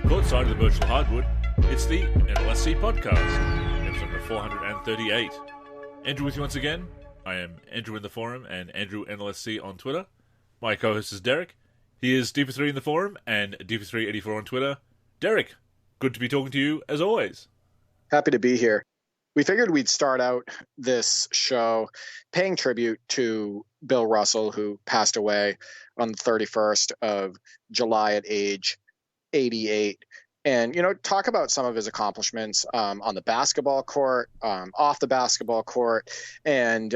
Courtside of the virtual hardwood, it's the NLSC Podcast, episode number 438. Andrew with you once again. I am Andrew in the forum and Andrew NLSC on Twitter. My co-host is Derek. He is D3 in the forum and D384 on Twitter. Derek, good to be talking to you as always. Happy to be here. We figured we'd start out this show paying tribute to Bill Russell, who passed away on the 31st of July at age 88, and talk about some of his accomplishments on the basketball court, off the basketball court, and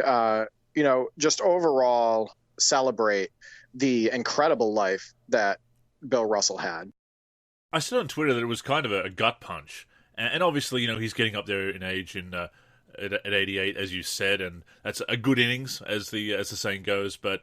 just overall celebrate the incredible life that Bill Russell had. I said on Twitter that it was kind of a gut punch, and obviously he's getting up there in age at 88, as you said, and that's a good innings as the saying goes, But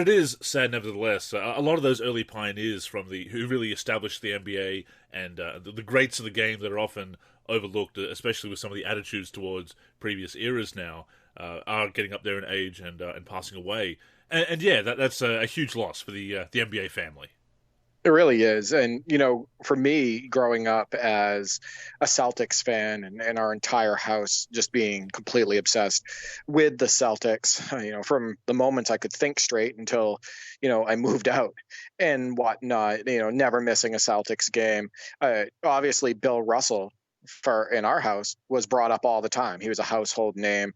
it is sad, nevertheless. A lot of those early pioneers who really established the NBA and the greats of the game that are often overlooked, especially with some of the attitudes towards previous eras now, are getting up there in age and passing away. And that's a huge loss for the NBA family. It really is. And, for me, growing up as a Celtics fan and our entire house just being completely obsessed with the Celtics, from the moment I could think straight until, I moved out and whatnot, never missing a Celtics game. Obviously, Bill Russell in our house was brought up all the time. He was a household name.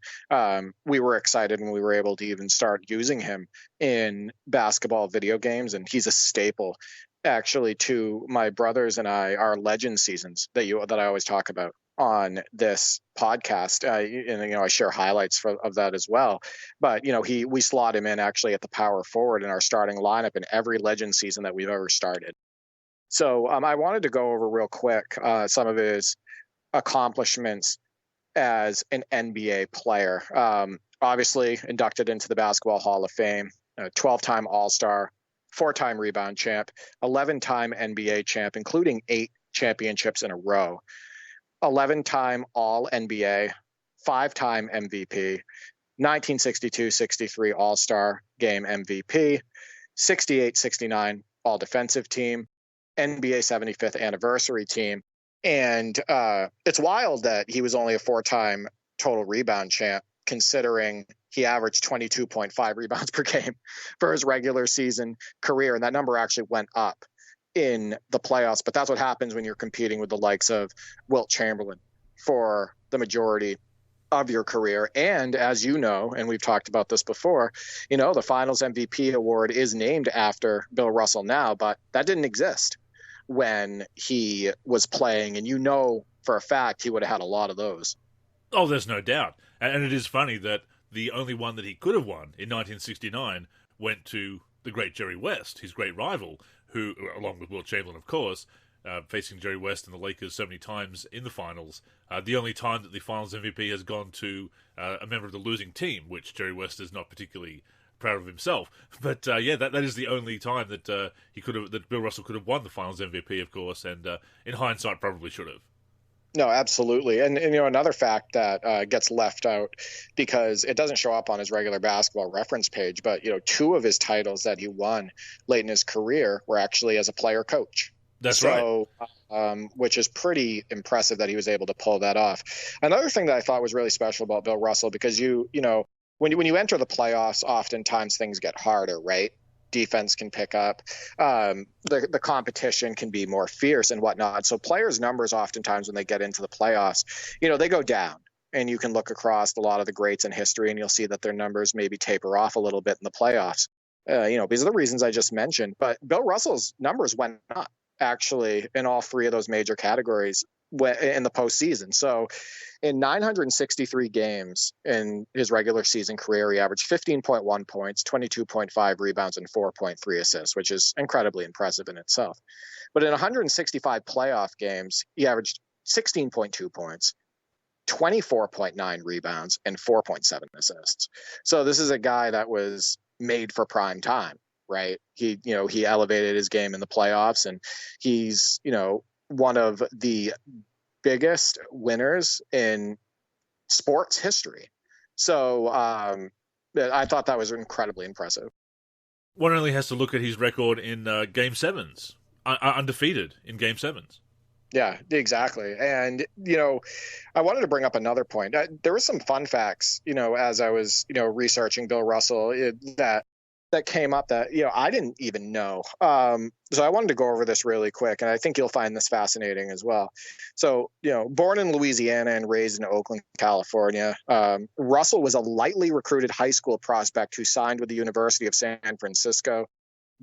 We were excited when we were able to even start using him in basketball video games, and he's a staple actually to my brothers and our legend seasons that I always talk about on this podcast. I share highlights of that as well. But we slot him in actually at the power forward in our starting lineup in every legend season that we've ever started. So I wanted to go over real quick some of his accomplishments as an NBA player. Obviously inducted into the Basketball Hall of Fame, 12-time All-Star, 4-time rebound champ, 11-time NBA champ, including 8 championships in a row, 11-time All-NBA, 5-time MVP, 1962-63 All-Star Game MVP, 68-69 All-Defensive Team, NBA 75th Anniversary Team. And it's wild that he was only a 4-time total rebound champ, considering he averaged 22.5 rebounds per game for his regular season career. And that number actually went up in the playoffs. But that's what happens when you're competing with the likes of Wilt Chamberlain for the majority of your career. And as you know, and we've talked about this before, the Finals MVP award is named after Bill Russell now, but that didn't exist when he was playing. And for a fact, he would have had a lot of those. Oh, there's no doubt. And it is funny that the only one that he could have won in 1969 went to the great Jerry West, his great rival, who, along with Wilt Chamberlain, of course, facing Jerry West and the Lakers so many times in the finals. The only time that the finals MVP has gone to a member of the losing team, which Jerry West is not particularly proud of himself. But that is the only time that that Bill Russell could have won the finals MVP, of course, and in hindsight probably should have. No, absolutely. And another fact that gets left out because it doesn't show up on his regular basketball reference page, but 2 of his titles that he won late in his career were actually as a player coach. That's right. Which is pretty impressive that he was able to pull that off. Another thing that I thought was really special about Bill Russell, because when you enter the playoffs, oftentimes things get harder, right? Defense can pick up. The competition can be more fierce and whatnot. So players' numbers oftentimes when they get into the playoffs, they go down. And you can look across a lot of the greats in history and you'll see that their numbers maybe taper off a little bit in the playoffs, because of the reasons I just mentioned. But Bill Russell's numbers went up actually in all 3 of those major categories in the postseason. So in 963 games in his regular season career, he averaged 15.1 points, 22.5 rebounds, and 4.3 assists, which is incredibly impressive in itself. But in 165 playoff games, he averaged 16.2 points, 24.9 rebounds, and 4.7 assists. So this is a guy that was made for prime time, right? He elevated his game in the playoffs, and he's, one of the biggest winners in sports history. So I thought that was incredibly impressive. One only has to look at his record in Game 7s undefeated in Game 7s. Yeah, exactly. And, I wanted to bring up another point. There were some fun facts, as I was, researching Bill Russell that came up that, I didn't even know. So I wanted to go over this really quick, and I think you'll find this fascinating as well. So, born in Louisiana and raised in Oakland, California, Russell was a lightly recruited high school prospect who signed with the University of San Francisco.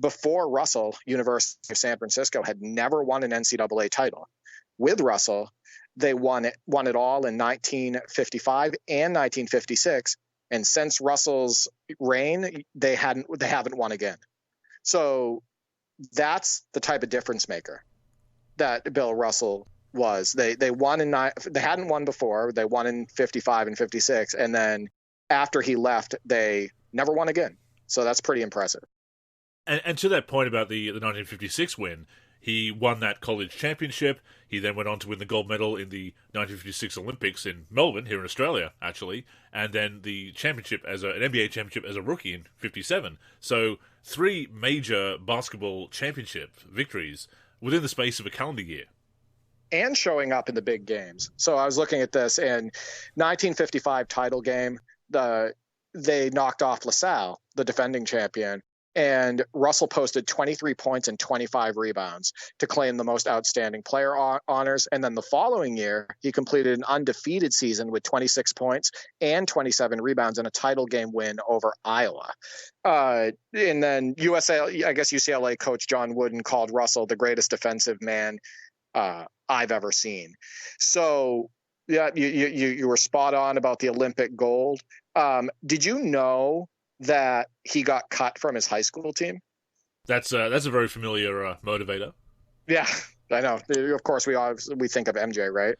Before Russell, University of San Francisco had never won an NCAA title. With Russell, they won it all in 1955 and 1956, and since Russell's reign, they haven't won again. So that's the type of difference maker that Bill Russell was. They hadn't won before. They won in 55 and 56, and then after he left, they never won again. So that's pretty impressive. And to that point about the 1956 win, he won that college championship. He then went on to win the gold medal in the 1956 Olympics in Melbourne, here in Australia, actually, and then the championship an NBA championship as a rookie in 57. So 3 major basketball championship victories within the space of a calendar year. And showing up in the big games. So I was looking at this in 1955 title game. They knocked off LaSalle, the defending champion, and Russell posted 23 points and 25 rebounds to claim the most outstanding player honors. And then the following year, he completed an undefeated season with 26 points and 27 rebounds in a title game win over Iowa. And then UCLA coach John Wooden called Russell the greatest defensive man I've ever seen. So yeah, you were spot on about the Olympic gold. Did you know that he got cut from his high school team? That's a very familiar motivator. Yeah, I know. Of course, we think of MJ, right?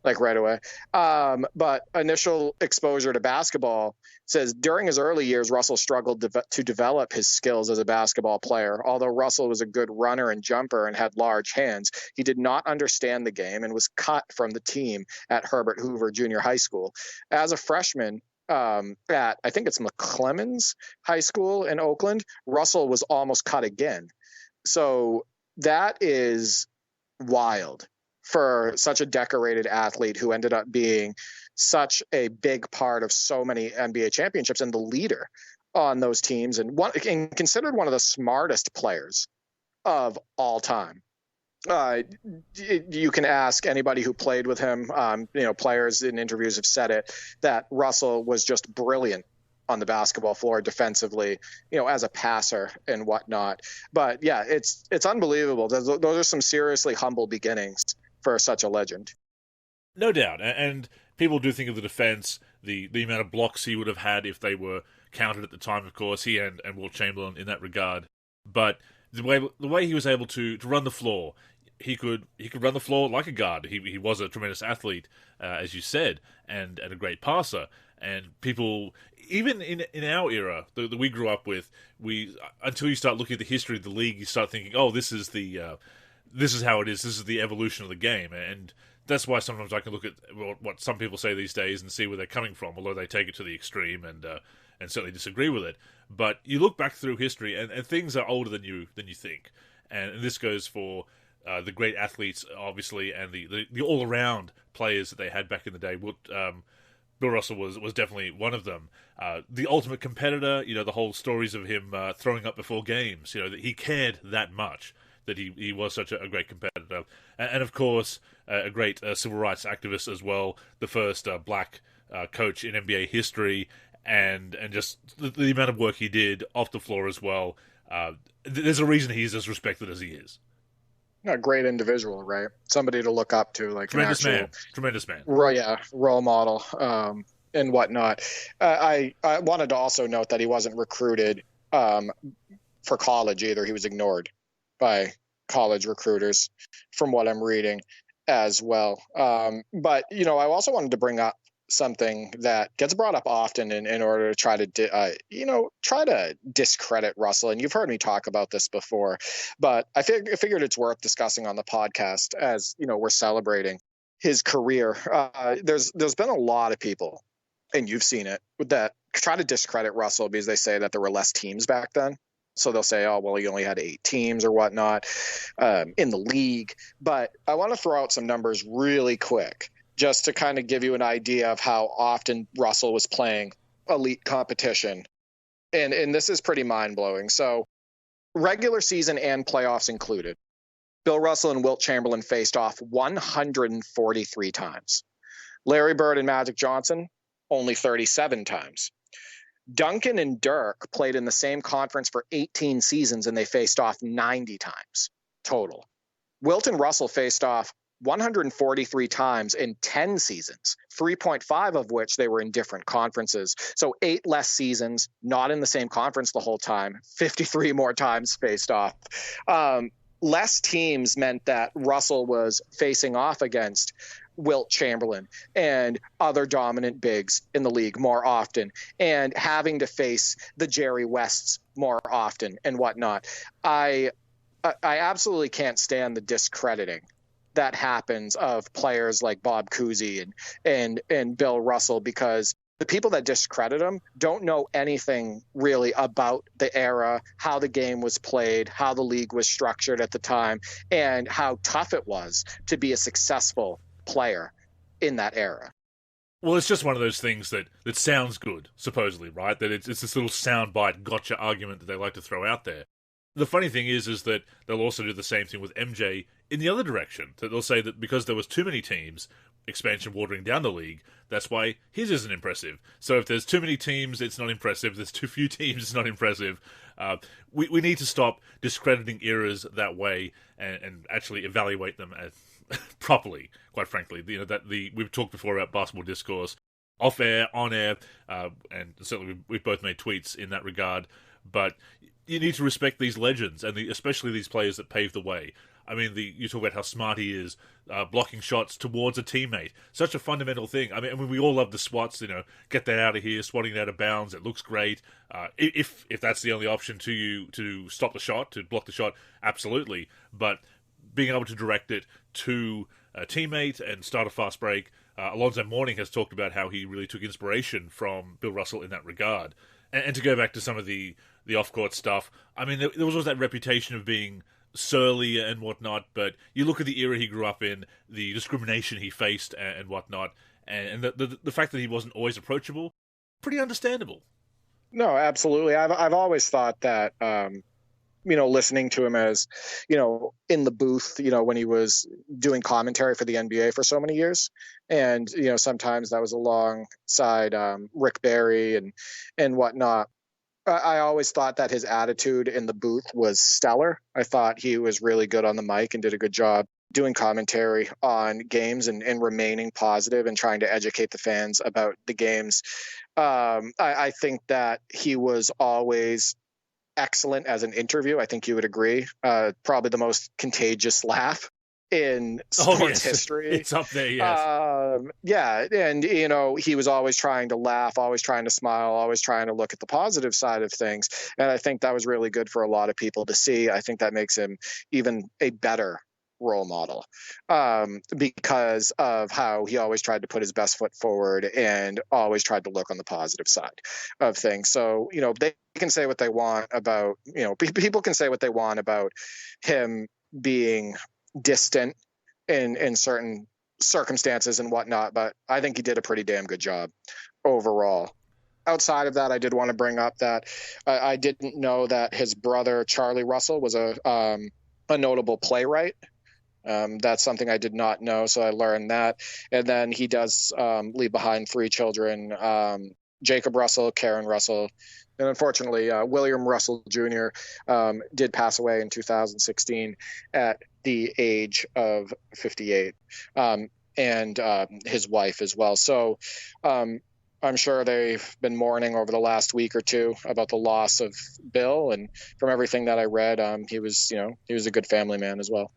Like right away. But initial exposure to basketball says during his early years, Russell struggled to develop his skills as a basketball player. Although Russell was a good runner and jumper and had large hands, he did not understand the game and was cut from the team at Herbert Hoover Junior High School. As a freshman, at I think it's McClemens High School in Oakland, Russell was almost cut again. So that is wild for such a decorated athlete who ended up being such a big part of so many NBA championships and the leader on those teams and considered one of the smartest players of all time. You can ask anybody who played with him. Players in interviews have said it, that Russell was just brilliant on the basketball floor defensively, as a passer and whatnot. But yeah, it's unbelievable. Those are some seriously humble beginnings for such a legend. No doubt. And people do think of the defense, the amount of blocks he would have had if they were counted at the time, of course, he and Wilt Chamberlain in that regard. But the way he was able to run the floor, he could run the floor like a guard. He was a tremendous athlete, as you said, and a great passer. And people, even in our era that we grew up with, until you start looking at the history of the league, you start thinking, oh, this is how it is. This is the evolution of the game, and that's why sometimes I can look at what some people say these days and see where they're coming from, although they take it to the extreme and certainly disagree with it. But you look back through history, and things are older than you think, and this goes for the great athletes, obviously, and the all-around players that they had back in the day. Bill Russell was definitely one of them. The ultimate competitor, the whole stories of him throwing up before games, that he cared that much, that he was such a great competitor. And of course, a great civil rights activist as well, the first black coach in NBA history, and just the amount of work he did off the floor as well. There's a reason he's as respected as he is. A great individual, right? Somebody to look up to, like tremendous man. Role model, and whatnot. I wanted to also note that he wasn't recruited for college either. He was ignored by college recruiters, from what I'm reading as well. But I also wanted to bring up something that gets brought up often in order to try to discredit Russell. And you've heard me talk about this before, but I figured it's worth discussing on the podcast as, we're celebrating his career. There's been a lot of people, and you've seen it, that try to discredit Russell because they say that there were less teams back then. So they'll say, oh, well, you only had 8 teams or whatnot in the league. But I want to throw out some numbers really quick just to kind of give you an idea of how often Russell was playing elite competition. And this is pretty mind-blowing. So regular season and playoffs included, Bill Russell and Wilt Chamberlain faced off 143 times. Larry Bird and Magic Johnson, only 37 times. Duncan and Dirk played in the same conference for 18 seasons, and they faced off 90 times total. Wilt and Russell faced off 143 times in 10 seasons, 3.5 of which they were in different conferences. So 8 less seasons, not in the same conference the whole time, 53 more times faced off. Less teams meant that Russell was facing off against Wilt Chamberlain and other dominant bigs in the league more often, and having to face the Jerry Wests more often and whatnot. I absolutely can't stand the discrediting that happens of players like Bob Cousy and Bill Russell, because the people that discredit them don't know anything really about the era, how the game was played, how the league was structured at the time, and how tough it was to be a successful player in that era. Well, it's just one of those things that sounds good, supposedly, right? That it's this little soundbite gotcha argument that they like to throw out there. The funny thing is that they'll also do the same thing with MJ in the other direction. That they'll say that because there was too many teams, expansion watering down the league, that's why his isn't impressive. So if there's too many teams, it's not impressive. If there's too few teams, it's not impressive. We need to stop discrediting eras that way and actually evaluate them as properly, quite frankly. You know, we've talked before about basketball discourse, off air, on air, and certainly we've both made tweets in that regard. But you need to respect these legends, and especially these players that paved the way. I mean, you talk about how smart he is, blocking shots towards a teammate. Such a fundamental thing. I mean, we all love the swats, get that out of here, swatting it out of bounds. It looks great. If that's the only option to you to stop the shot, to block the shot, absolutely. But being able to direct it to a teammate and start a fast break, Alonzo Mourning has talked about how he really took inspiration from Bill Russell in that regard. And to go back to some of the off-court stuff, I mean, there was always that reputation of being surly and whatnot, but you look at the era he grew up in, the discrimination he faced and whatnot, and the fact that he wasn't always approachable, pretty understandable. No, absolutely. I've always thought that, listening to him as, in the booth, when he was doing commentary for the NBA for so many years, and, sometimes that was alongside Rick Barry and whatnot. I always thought that his attitude in the booth was stellar. I thought he was really good on the mic and did a good job doing commentary on games and remaining positive and trying to educate the fans about the games. I think that he was always excellent as an interview. I think you would agree. Probably the most contagious laugh in sports history. It's up there, yes. And he was always trying to laugh, always trying to smile, always trying to look at the positive side of things, and I think that was really good for a lot of people to see. I think that makes him even a better role model because of how he always tried to put his best foot forward and always tried to look on the positive side of things. So they can say what they want about people can say what they want about him being distant in certain circumstances and whatnot, but I think he did a pretty damn good job overall. Outside of that, I did want to bring up that I didn't know that his brother Charlie Russell was a notable playwright. That's something I did not know, so I learned that. And then he does leave behind 3 children, Jacob Russell, Karen Russell, and unfortunately, William Russell Jr. Did pass away in 2016 at the age of 58, and his wife as well. So I'm sure they've been mourning over the last week or two about the loss of Bill. And from everything that I read, he was a good family man as well.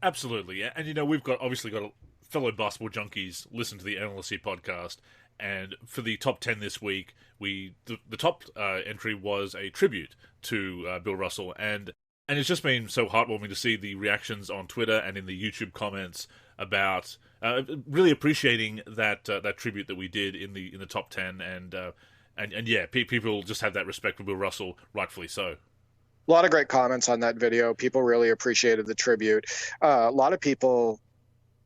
Absolutely. And, we've obviously got fellow basketball junkies listen to the NLSC podcast. And for the top 10 this week, the top entry was a tribute to Bill Russell. And it's just been so heartwarming to see the reactions on Twitter and in the YouTube comments about really appreciating that tribute that we did in the top 10. And yeah, people just have that respect for Bill Russell, rightfully so. A lot of great comments on that video. People really appreciated the tribute. A lot of people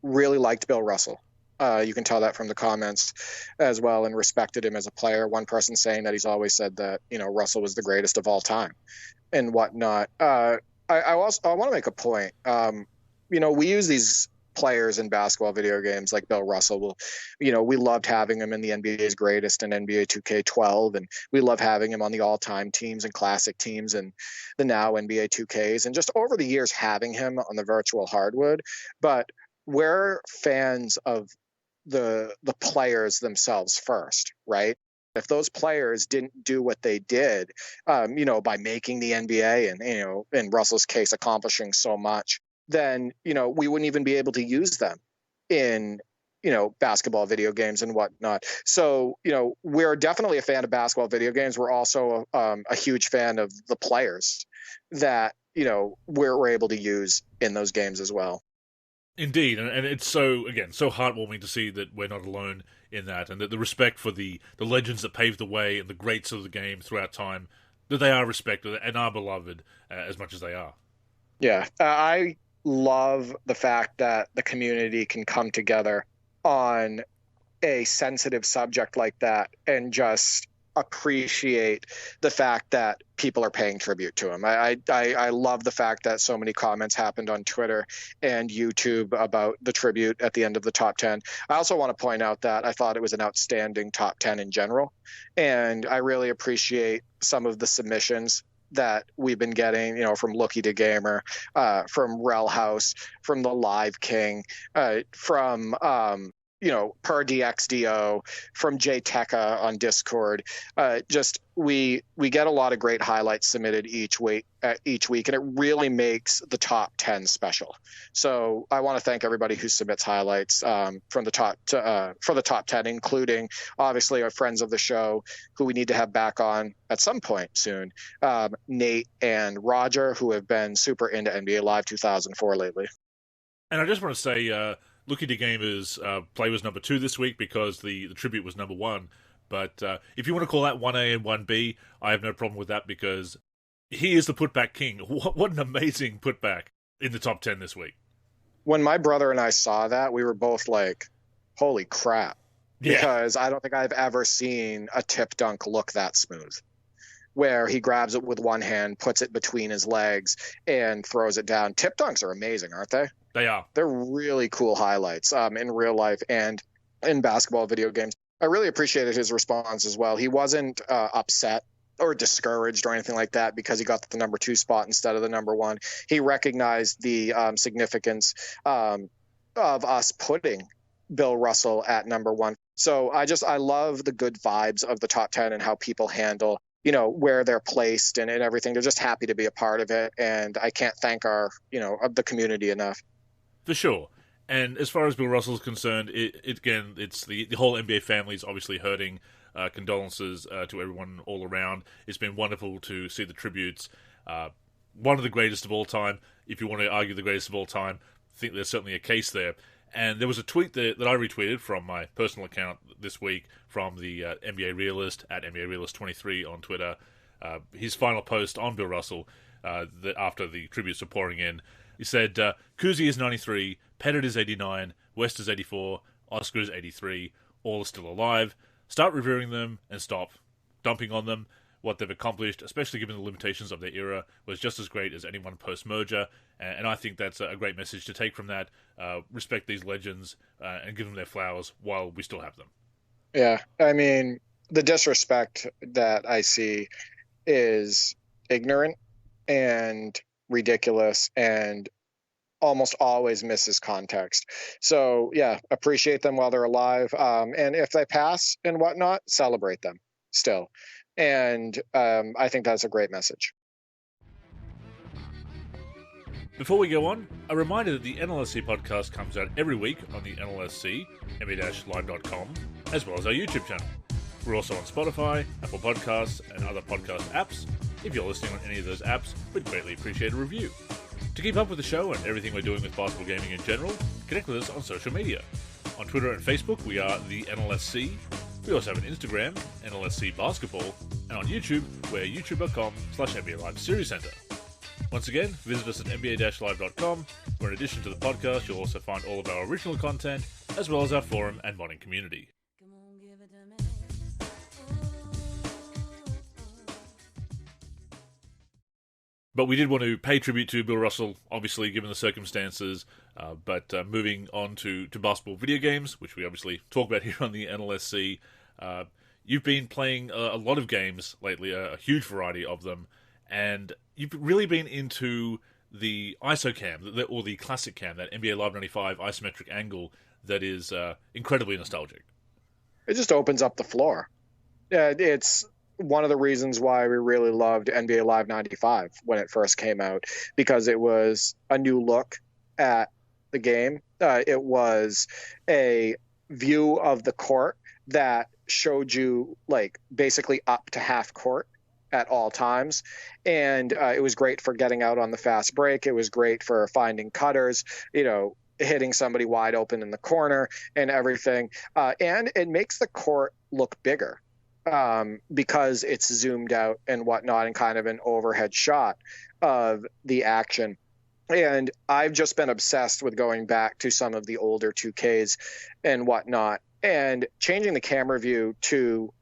really liked Bill Russell. You can tell that from the comments as well, and respected him as a player. One person saying that he's always said that, Russell was the greatest of all time and whatnot. I want to make a point. We use these players in basketball video games like Bill Russell. We loved having him in the NBA's greatest and NBA 2K12, and we love having him on the all-time teams and classic teams and the now NBA 2Ks, and just over the years having him on the virtual hardwood. But we're fans of the players themselves first, right? If those players didn't do what they did, by making the NBA and, in Russell's case, accomplishing so much, then, we wouldn't even be able to use them in, basketball video games and whatnot. So, we're definitely a fan of basketball video games. We're also a huge fan of the players that, we're able to use in those games as well. Indeed, and it's so heartwarming to see that we're not alone in that, and that the respect for the legends that paved the way and the greats of the game throughout time, that they are respected and are beloved as much as they are. Yeah, I love the fact that the community can come together on a sensitive subject like that and just appreciate the fact that people are paying tribute to him. I love the fact that so many comments happened on Twitter and YouTube about the tribute at the end of the top 10. I also want to point out that I thought it was an outstanding top 10 in general, and I really appreciate some of the submissions that we've been getting, from Lookie to Gamer, from Rel House, from the Live King, from per DXDO, from Jay Tekka on Discord. We get a lot of great highlights submitted each week, and it really makes the top 10 special. So I want to thank everybody who submits highlights for the top 10, including obviously our friends of the show who we need to have back on at some point soon, Nate and Roger, who have been super into NBA Live 2004 lately. And I just want to say, Looking to Gamers play was number 2 this week because the tribute was number 1. But if you want to call that 1A and 1B, I have no problem with that because he is the putback king. What an amazing putback in the top 10 this week. When my brother and I saw that, we were both like, holy crap. Yeah. Because I don't think I've ever seen a tip dunk look that smooth, where he grabs it with one hand, puts it between his legs, and throws it down. Tip dunks are amazing, aren't they? They are. They're really cool highlights in real life and in basketball video games. I really appreciated his response as well. He wasn't upset or discouraged or anything like that because he got the number 2 spot instead of the number 1. He recognized the significance of us putting Bill Russell at number 1. So I love the good vibes of the top 10 and how people handle where they're placed and everything. They're just happy to be a part of it. And I can't thank the community enough. For sure. And as far as Bill Russell is concerned, it's the whole NBA family is obviously hurting. Condolences to everyone all around. It's been wonderful to see the tributes. One of the greatest of all time. If you want to argue the greatest of all time, I think there's certainly a case there. And there was a tweet that I retweeted from my personal account this week from the NBA Realist at NBA Realist 23 on Twitter. His final post on Bill Russell, that after the tributes were pouring in, he said, Kuzi is 93, Pettit is 89, West is 84, Oscar is 83, all are still alive. Start revering them and stop dumping on them. What they've accomplished, especially given the limitations of their era, was just as great as anyone post-merger, and I think that's a great message to take from that. Respect these legends and give them their flowers while we still have them. Yeah, I mean, the disrespect that I see is ignorant and ridiculous and almost always misses context. So, yeah, appreciate them while they're alive, and if they pass and whatnot, celebrate them still. And I think that's a great message. Before we go on, a reminder that the NLSC podcast comes out every week on the NLSC, MA-live.com, as well as our YouTube channel. We're also on Spotify, Apple Podcasts, and other podcast apps. If you're listening on any of those apps, we'd greatly appreciate a review. To keep up with the show and everything we're doing with basketball gaming in general, connect with us on social media. On Twitter and Facebook, we are the NLSC. We also have an Instagram, NLSC Basketball, and on YouTube, we're youtube.com/NBA Live Series Center. Once again, visit us at nba-live.com, where in addition to the podcast, you'll also find all of our original content, as well as our forum and modding community. But we did want to pay tribute to Bill Russell, obviously, given the circumstances. But moving on to basketball video games, which we obviously talk about here on the NLSC. You've been playing a lot of games lately, a huge variety of them. And you've really been into the ISO cam, or the classic cam, that NBA Live 95 isometric angle that is incredibly nostalgic. It just opens up the floor. Yeah, it's one of the reasons why we really loved NBA Live 95 when it first came out, because it was a new look at the game. It was a view of the court that showed you like basically up to half court at all times. And it was great for getting out on the fast break. It was great for finding cutters, hitting somebody wide open in the corner and everything. And it makes the court look bigger because it's zoomed out and whatnot, and kind of an overhead shot of the action. And I've just been obsessed with going back to some of the older 2Ks and whatnot, and changing the camera view to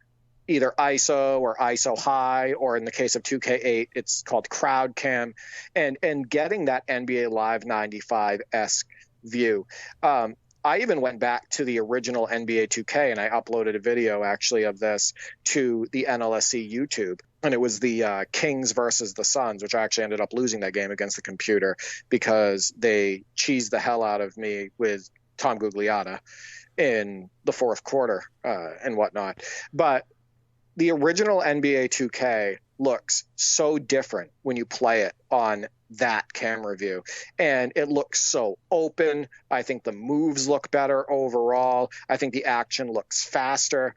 either ISO or ISO high, or in the case of 2K8, it's called crowd cam, and getting that NBA Live 95-esque view. I even went back to the original NBA 2K, and I uploaded a video actually of this to the NLSC YouTube. And it was the Kings versus the Suns, which I actually ended up losing that game against the computer because they cheesed the hell out of me with Tom Gugliotta in the fourth quarter and whatnot. But the original NBA 2K looks so different when you play it on that camera view, and it looks so open. I think the moves look better overall. I think the action looks faster,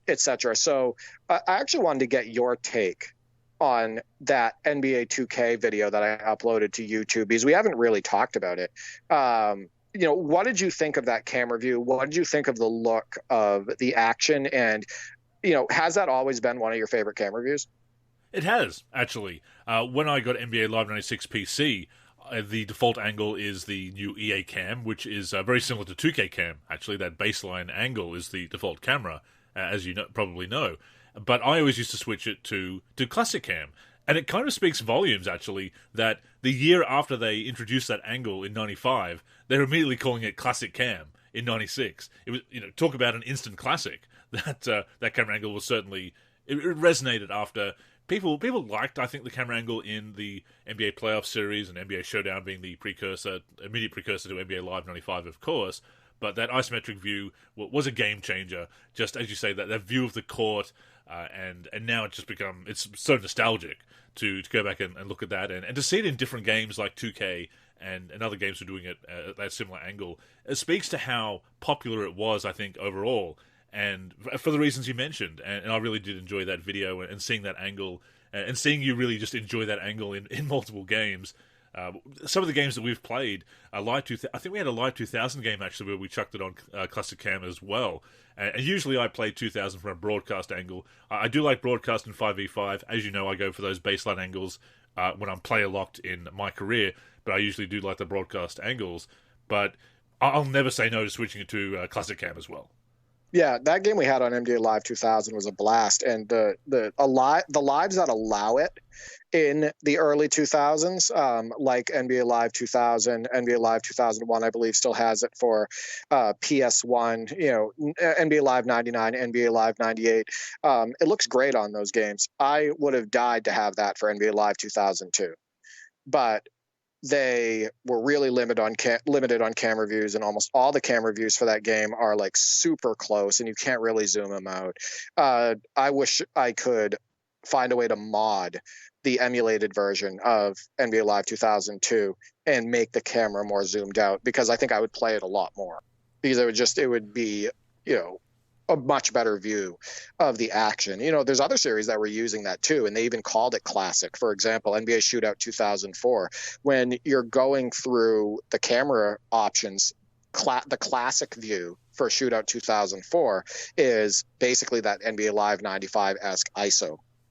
etc. So I actually wanted to get your take on that NBA 2K video that I uploaded to YouTube, because we haven't really talked about it. What did you think of that camera view? What did you think of the look of the action? And has that always been one of your favorite camera views? It has, actually. When I got NBA Live 96 PC, the default angle is the new EA cam, which is very similar to 2K cam. Actually, that baseline angle is the default camera, as you probably know. But I always used to switch it to classic cam. And it kind of speaks volumes, actually, that the year after they introduced that angle in 95, they're immediately calling it classic cam in 96. It was, talk about an instant classic. That camera angle was certainly, it resonated after people liked, I think, the camera angle in the NBA playoff series, and NBA Showdown being the immediate precursor to NBA Live 95, of course. But that isometric view was a game changer. Just as you say, that view of the court, and now it's just it's so nostalgic to go back and look at that, and to see it in different games like 2K and other games are doing it at that similar angle. It speaks to how popular it was, I think, overall. And for the reasons you mentioned, and I really did enjoy that video and seeing that angle, and seeing you really just enjoy that angle in multiple games. Some of the games that we've played, I think we had a Live 2000 game actually where we chucked it on classic cam as well. And usually I play 2000 from a broadcast angle. I do like broadcast in 5v5. As you know, I go for those baseline angles when I'm player locked in MyCAREER, but I usually do like the broadcast angles. But I'll never say no to switching it to classic cam as well. Yeah, that game we had on NBA Live 2000 was a blast, and the lives that allow it in the early 2000s, like NBA Live 2000, NBA Live 2001, I believe still has it for PS1. NBA Live 99, NBA Live 98. It looks great on those games. I would have died to have that for NBA Live 2002, but they were really limited on camera views, and almost all the camera views for that game are like super close, and you can't really zoom them out. I wish I could find a way to mod the emulated version of NBA Live 2002 and make the camera more zoomed out, because I think I would play it a lot more, because it would be, a much better view of the action. There's other series that were using that too, and they even called it classic. For example, NBA Shootout 2004, when you're going through the camera options, the classic view for Shootout 2004 is basically that NBA Live 95-esque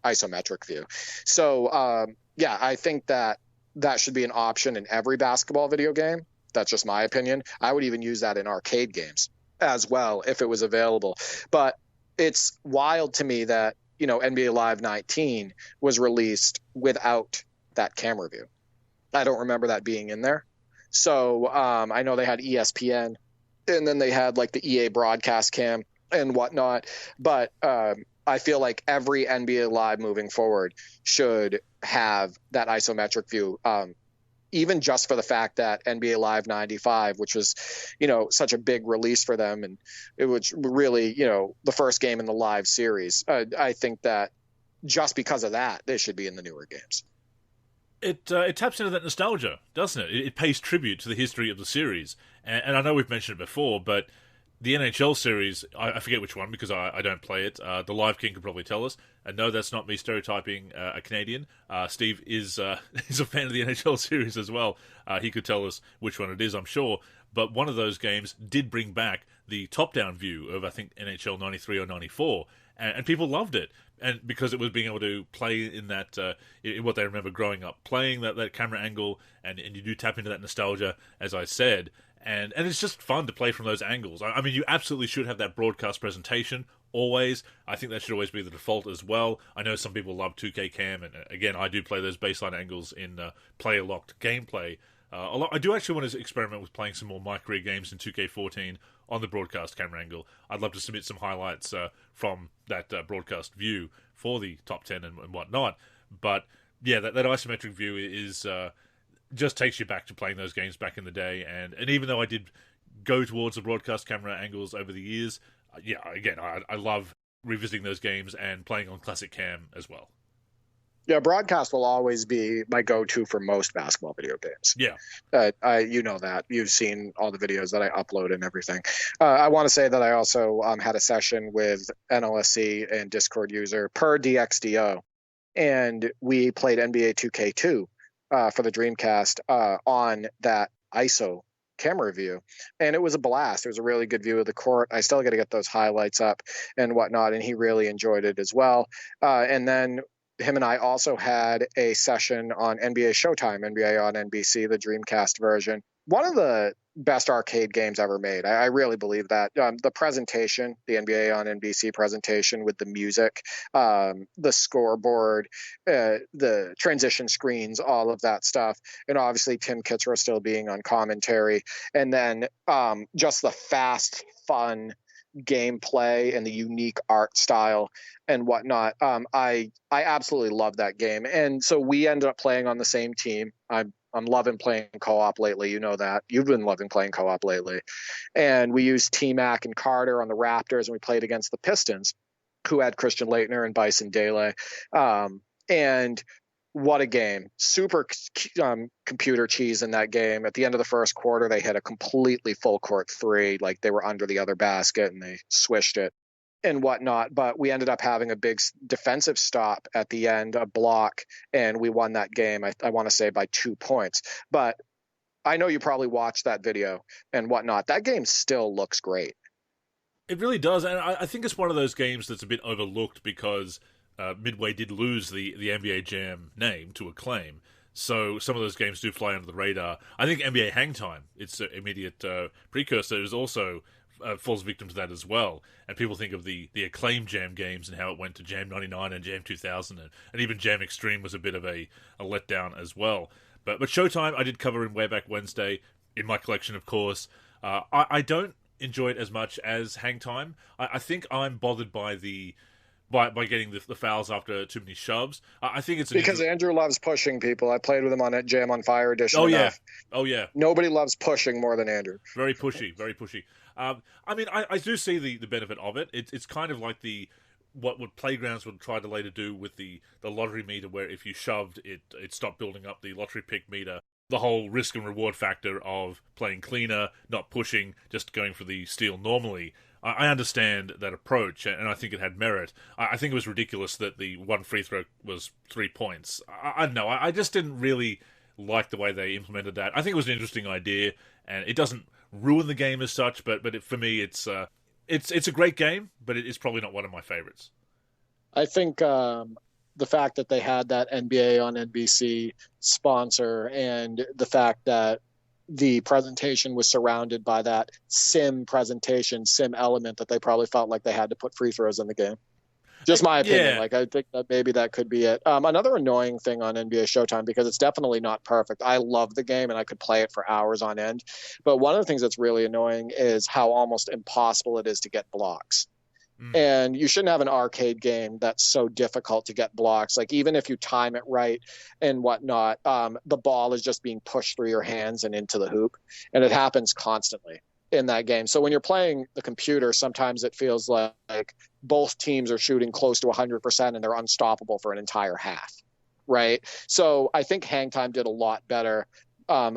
isometric view. So, I think that that should be an option in every basketball video game. That's just my opinion. I would even use that in arcade games as well if it was available. But it's wild to me that, NBA Live 19 was released without that camera view. I don't remember that being in there. So I know they had ESPN, and then they had like the EA broadcast cam and whatnot. But I feel like every NBA Live moving forward should have that isometric view, even just for the fact that NBA Live 95, which was, such a big release for them, and it was really, the first game in the live series. I think that just because of that, they should be in the newer games. It taps into that nostalgia, doesn't it? It pays tribute to the history of the series. And I know we've mentioned it before, but the NHL series, I forget which one because I don't play it. The Live King could probably tell us. And no, that's not me stereotyping a Canadian. Steve is a fan of the NHL series as well. He could tell us which one it is, I'm sure. But one of those games did bring back the top-down view of, I think, NHL 93 or 94. And people loved it. And because it was being able to play in that, in what they remember growing up, playing that camera angle, and you do tap into that nostalgia, as I said. And it's just fun to play from those angles. I mean, you absolutely should have that broadcast presentation, always. I think that should always be the default as well. I know some people love 2K Cam, and again, I do play those baseline angles in player-locked gameplay a lot. I do actually want to experiment with playing some more MyCAREER games in 2K14 on the broadcast camera angle. I'd love to submit some highlights from that broadcast view for the top 10 and whatnot. But yeah, that isometric view is just takes you back to playing those games back in the day. And even though I did go towards the broadcast camera angles over the years, again, I love revisiting those games and playing on classic cam as well. Yeah, broadcast will always be my go-to for most basketball video games. Yeah. You know that. You've seen all the videos that I upload and everything. I want to say that I also had a session with NLSC and Discord user per DXDO, and we played NBA 2K2 for the Dreamcast on that ISO camera view, and it was a blast. It was a really good view of the court. I still got to get those highlights up and whatnot, and he really enjoyed it as well. And then him and I also had a session on NBA Showtime, NBA on NBC, the Dreamcast version. One of the best arcade games ever made. I really believe that. The presentation, the NBA on NBC presentation with the music, the scoreboard, the transition screens, all of that stuff. And obviously Tim Kitzrow still being on commentary. And then just the fast, fun gameplay and the unique art style and whatnot. I absolutely love that game. And so we ended up playing on the same team. I'm loving playing co-op lately. You know that. You've been loving playing co-op lately. And we used T-Mac and Carter on the Raptors, and we played against the Pistons, who had Christian Laettner and Bison Dele. And what a game. Super computer cheese in that game. At the end of the first quarter, they hit a completely full court three, like they were under the other basket, and they swished it and whatnot. But we ended up having a big defensive stop at the end, a block, and we won that game, I want to say by 2 points. But I know you probably watched that video and whatnot. That game still looks great. It really does, and I think it's one of those games that's a bit overlooked because Midway did lose the NBA Jam name to Acclaim, so some of those games do fly under the radar. I think NBA Hangtime, its immediate precursor, is also falls victim to that as well. And people think of the Acclaim Jam games and how it went to Jam 99 and Jam 2000, and even Jam Extreme was a bit of a letdown as well. But Showtime I did cover in Way Back Wednesday, in my collection, of course. I don't enjoy it as much as Hangtime. I think I'm bothered by by getting the fouls after too many shoves. I think it's because Andrew loves pushing people. I played with him on Jam on Fire edition. Oh yeah. Nobody loves pushing more than Andrew. Very pushy, very pushy. I mean, I do see the benefit of it. It's kind of like what Playgrounds would try to later do with the lottery meter, where if you shoved it stopped building up the lottery pick meter. The whole risk and reward factor of playing cleaner, not pushing, just going for the steal normally. I understand that approach, and I think it had merit. I think it was ridiculous that the one free throw was 3 points. I don't know. I just didn't really like the way they implemented that. I think it was an interesting idea, and it doesn't ruin the game as such, but for me, it's a great game, but it's probably not one of my favorites. I think the fact that they had that NBA on NBC sponsor, and the fact that the presentation was surrounded by that sim element, that they probably felt like they had to put free throws in the game. Just my opinion. Yeah. Like, I think that maybe that could be it. Another annoying thing on NBA Showtime, because it's definitely not perfect. I love the game and I could play it for hours on end. But one of the things that's really annoying is how almost impossible it is to get blocks. And you shouldn't have an arcade game that's so difficult to get blocks. Like, even if you time it right and whatnot, the ball is just being pushed through your hands and into the hoop. And it happens constantly in that game. So when you're playing the computer, sometimes it feels like both teams are shooting close to 100% and they're unstoppable for an entire half, right? So I think Hang Time did a lot better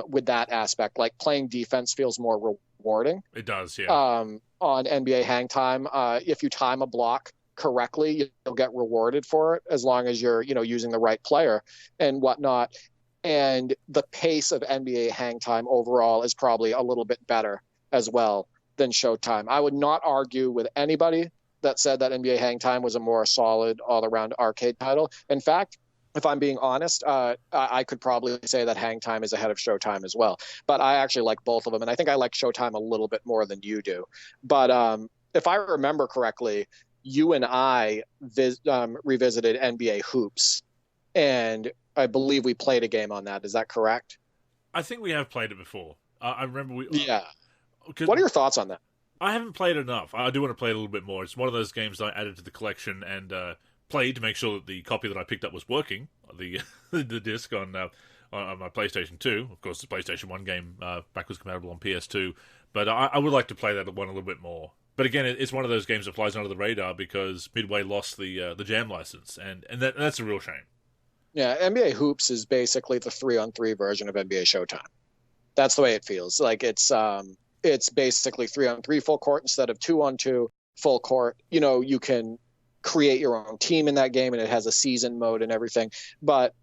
with that aspect. Like, playing defense feels more rewarding. It does, yeah. On NBA Hang Time, if you time a block correctly, you'll get rewarded for it, as long as you're, using the right player and whatnot. And the pace of NBA Hang Time overall is probably a little bit better as well than Showtime. I would not argue with anybody that said that NBA Hang Time was a more solid all-around arcade title. In fact, if I'm being honest, I could probably say that Hang Time is ahead of Showtime as well. But I actually like both of them, and I think I like Showtime a little bit more than you do. But if I remember correctly, you and I revisited NBA Hoops, and I believe we played a game on that. Is that correct? I think we have played it before. I remember we... Yeah. What are your thoughts on that? I haven't played enough. I do want to play it a little bit more. It's one of those games that I added to the collection and played to make sure that the copy that I picked up was working, the disc on my PlayStation 2. Of course, the PlayStation 1 game backwards compatible on PS2. But I would like to play that one a little bit more. But again, it's one of those games that flies under the radar because Midway lost the Jam license, and that's a real shame. Yeah, NBA Hoops is basically the 3-on-3 version of NBA Showtime. That's the way it feels. Like, it's basically 3-on-3 full court instead of 2-on-2 full court. You can create your own team in that game, and it has a season mode and everything. But,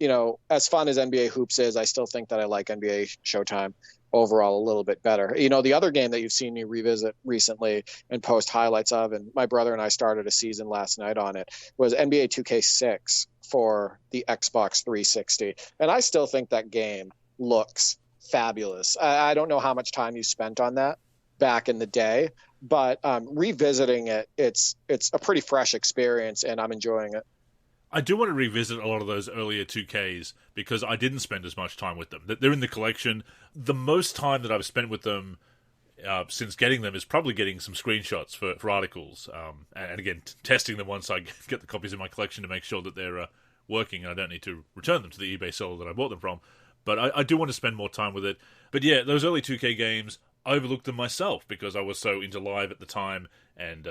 as fun as NBA Hoops is, I still think that I like NBA Showtime overall a little bit better. The other game that you've seen me revisit recently and post highlights of, and my brother and I started a season last night on it, was NBA 2K6 for the Xbox 360. And I still think that game looks fabulous. I don't know how much time you spent on that back in the day, but revisiting it, it's a pretty fresh experience, and I'm enjoying it. I do want to revisit a lot of those earlier 2Ks because I didn't spend as much time with them. They're in the collection. The most time that I've spent with them since getting them is probably getting some screenshots for articles, and again, testing them once I get the copies in my collection to make sure that they're working and I don't need to return them to the eBay seller that I bought them from. But I do want to spend more time with it. But yeah, those early 2K games, I overlooked them myself because I was so into live at the time. And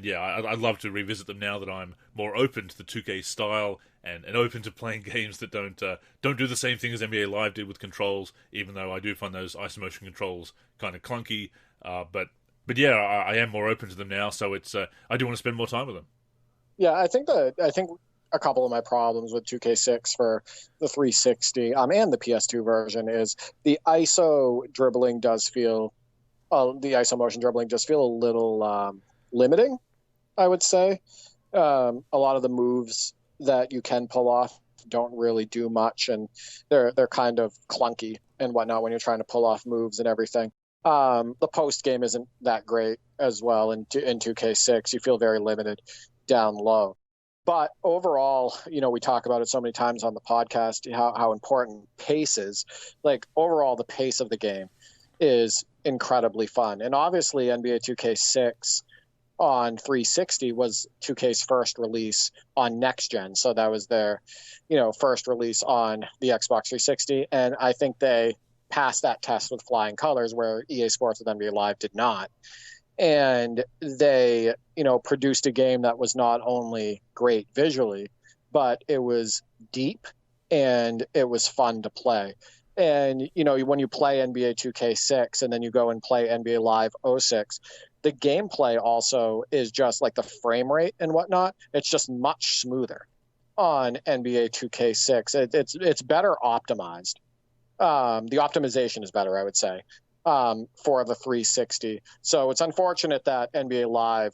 yeah, I'd love to revisit them now that I'm more open to the 2K style and open to playing games that don't do the same thing as NBA Live did with controls, even though I do find those isomotion controls kind of clunky. But yeah, I am more open to them now, so it's I do want to spend more time with them. Yeah, I think a couple of my problems with 2K6 for the 360 and the PS2 version is the ISO dribbling does feel, the ISO motion dribbling does feel a little limiting, I would say. A lot of the moves that you can pull off don't really do much, and they're kind of clunky and whatnot when you're trying to pull off moves and everything. The post game isn't that great as well in 2K6. You feel very limited down low. But overall, we talk about it so many times on the podcast, how important pace is. Like, overall, the pace of the game is incredibly fun. And obviously, NBA 2K6 on 360 was 2K's first release on next gen. So that was their, first release on the Xbox 360. And I think they passed that test with flying colors, where EA Sports with NBA Live did not. And they, produced a game that was not only great visually, but it was deep and it was fun to play. And, when you play NBA 2K6 and then you go and play NBA Live 06, the gameplay also is just like the frame rate and whatnot. It's just much smoother on NBA 2K6. It's better optimized. The optimization is better, I would say, for the 360. So it's unfortunate that NBA Live,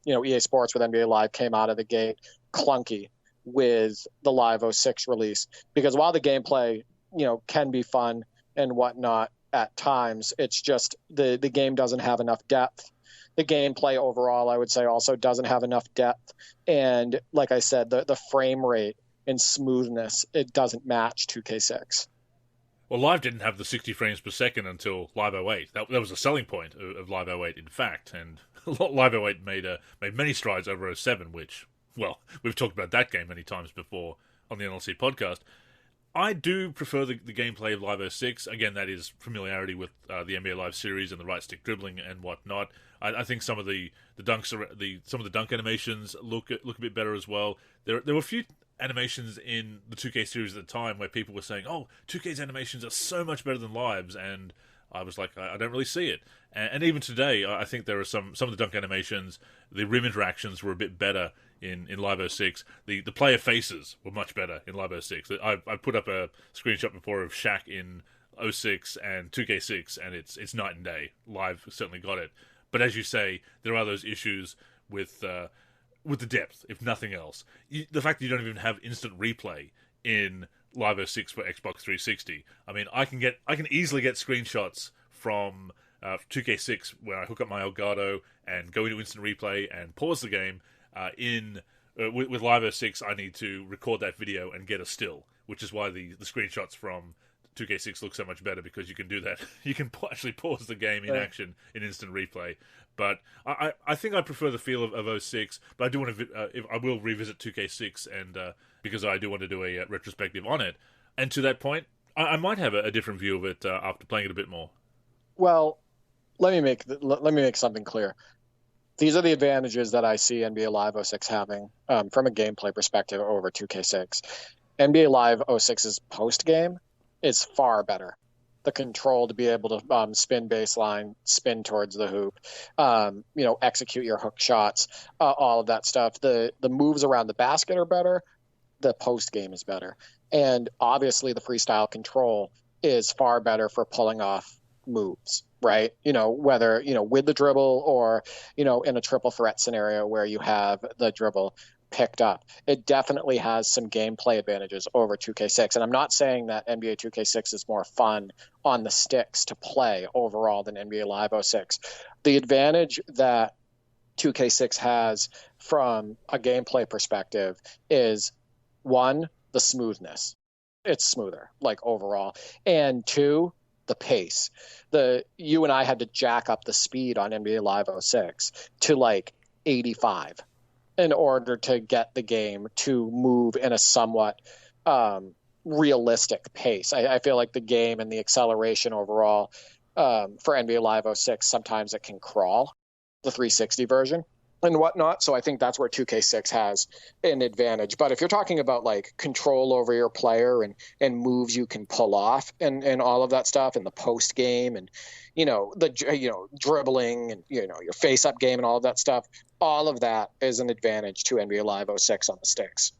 EA Sports with NBA Live came out of the gate clunky with the Live 06 release, because while the gameplay, can be fun and whatnot at times, it's just the game doesn't have enough depth. The gameplay overall, I would say, also doesn't have enough depth. And like I said, the frame rate and smoothness, it doesn't match 2K6. Well, Live didn't have the 60 frames per second until Live 08. That was a selling point of Live 08, in fact. And Live 08 made many strides over 07, which, well, we've talked about that game many times before on the NLSC podcast. I do prefer the gameplay of Live 06. Again, that is familiarity with the NBA Live series and the right stick dribbling and whatnot. I think some of the dunks, some of the dunk animations look a bit better as well. There were a few animations in the 2K series at the time where people were saying, "Oh, 2K's animations are so much better than Live's," and I was like, I don't really see it. And even today, I think there are some of the dunk animations, the rim interactions were a bit better in Live 06. The player faces were much better in Live 06. I put up a screenshot before of Shaq in 06 and 2K6, and it's night and day. Live certainly got it. But as you say, there are those issues with the depth, if nothing else. The fact that you don't even have instant replay in Live 06 for Xbox 360. I mean, I can easily get screenshots from 2K6 where I hook up my Elgato and go into instant replay and pause the game. With Live 06, I need to record that video and get a still, which is why the screenshots from 2K6 look so much better, because you can do that. You can actually pause the game in action in instant replay. But I think I prefer the feel of 06, but I do want to. I will revisit 2K6, and because I do want to do a retrospective on it. And to that point, I might have a different view of it after playing it a bit more. Well, let me make something clear. These are the advantages that I see NBA Live 06 having from a gameplay perspective over 2K6. NBA Live 06's post game is far better. The control to be able to spin baseline, spin towards the hoop, execute your hook shots, all of that stuff. The moves around the basket are better. The post game is better. And obviously the freestyle control is far better for pulling off moves, right? Whether, with the dribble or, in a triple threat scenario where you have the dribble picked up. It definitely has some gameplay advantages over 2K6. And I'm not saying that NBA 2K6 is more fun on the sticks to play overall than NBA Live 06. The advantage that 2K6 has from a gameplay perspective is, one, the smoothness. It's smoother, like, overall. And two, the pace. You and I had to jack up the speed on NBA Live 06 to like 85 in order to get the game to move in a somewhat realistic pace. I feel like the game and the acceleration overall for NBA Live 06, sometimes it can crawl, the 360 version and whatnot. So I think that's where 2K6 has an advantage. But if you're talking about like control over your player and moves you can pull off and all of that stuff in the post game and, dribbling and, your face up game and all of that stuff, all of that is an advantage to NBA Live 06 on the sticks.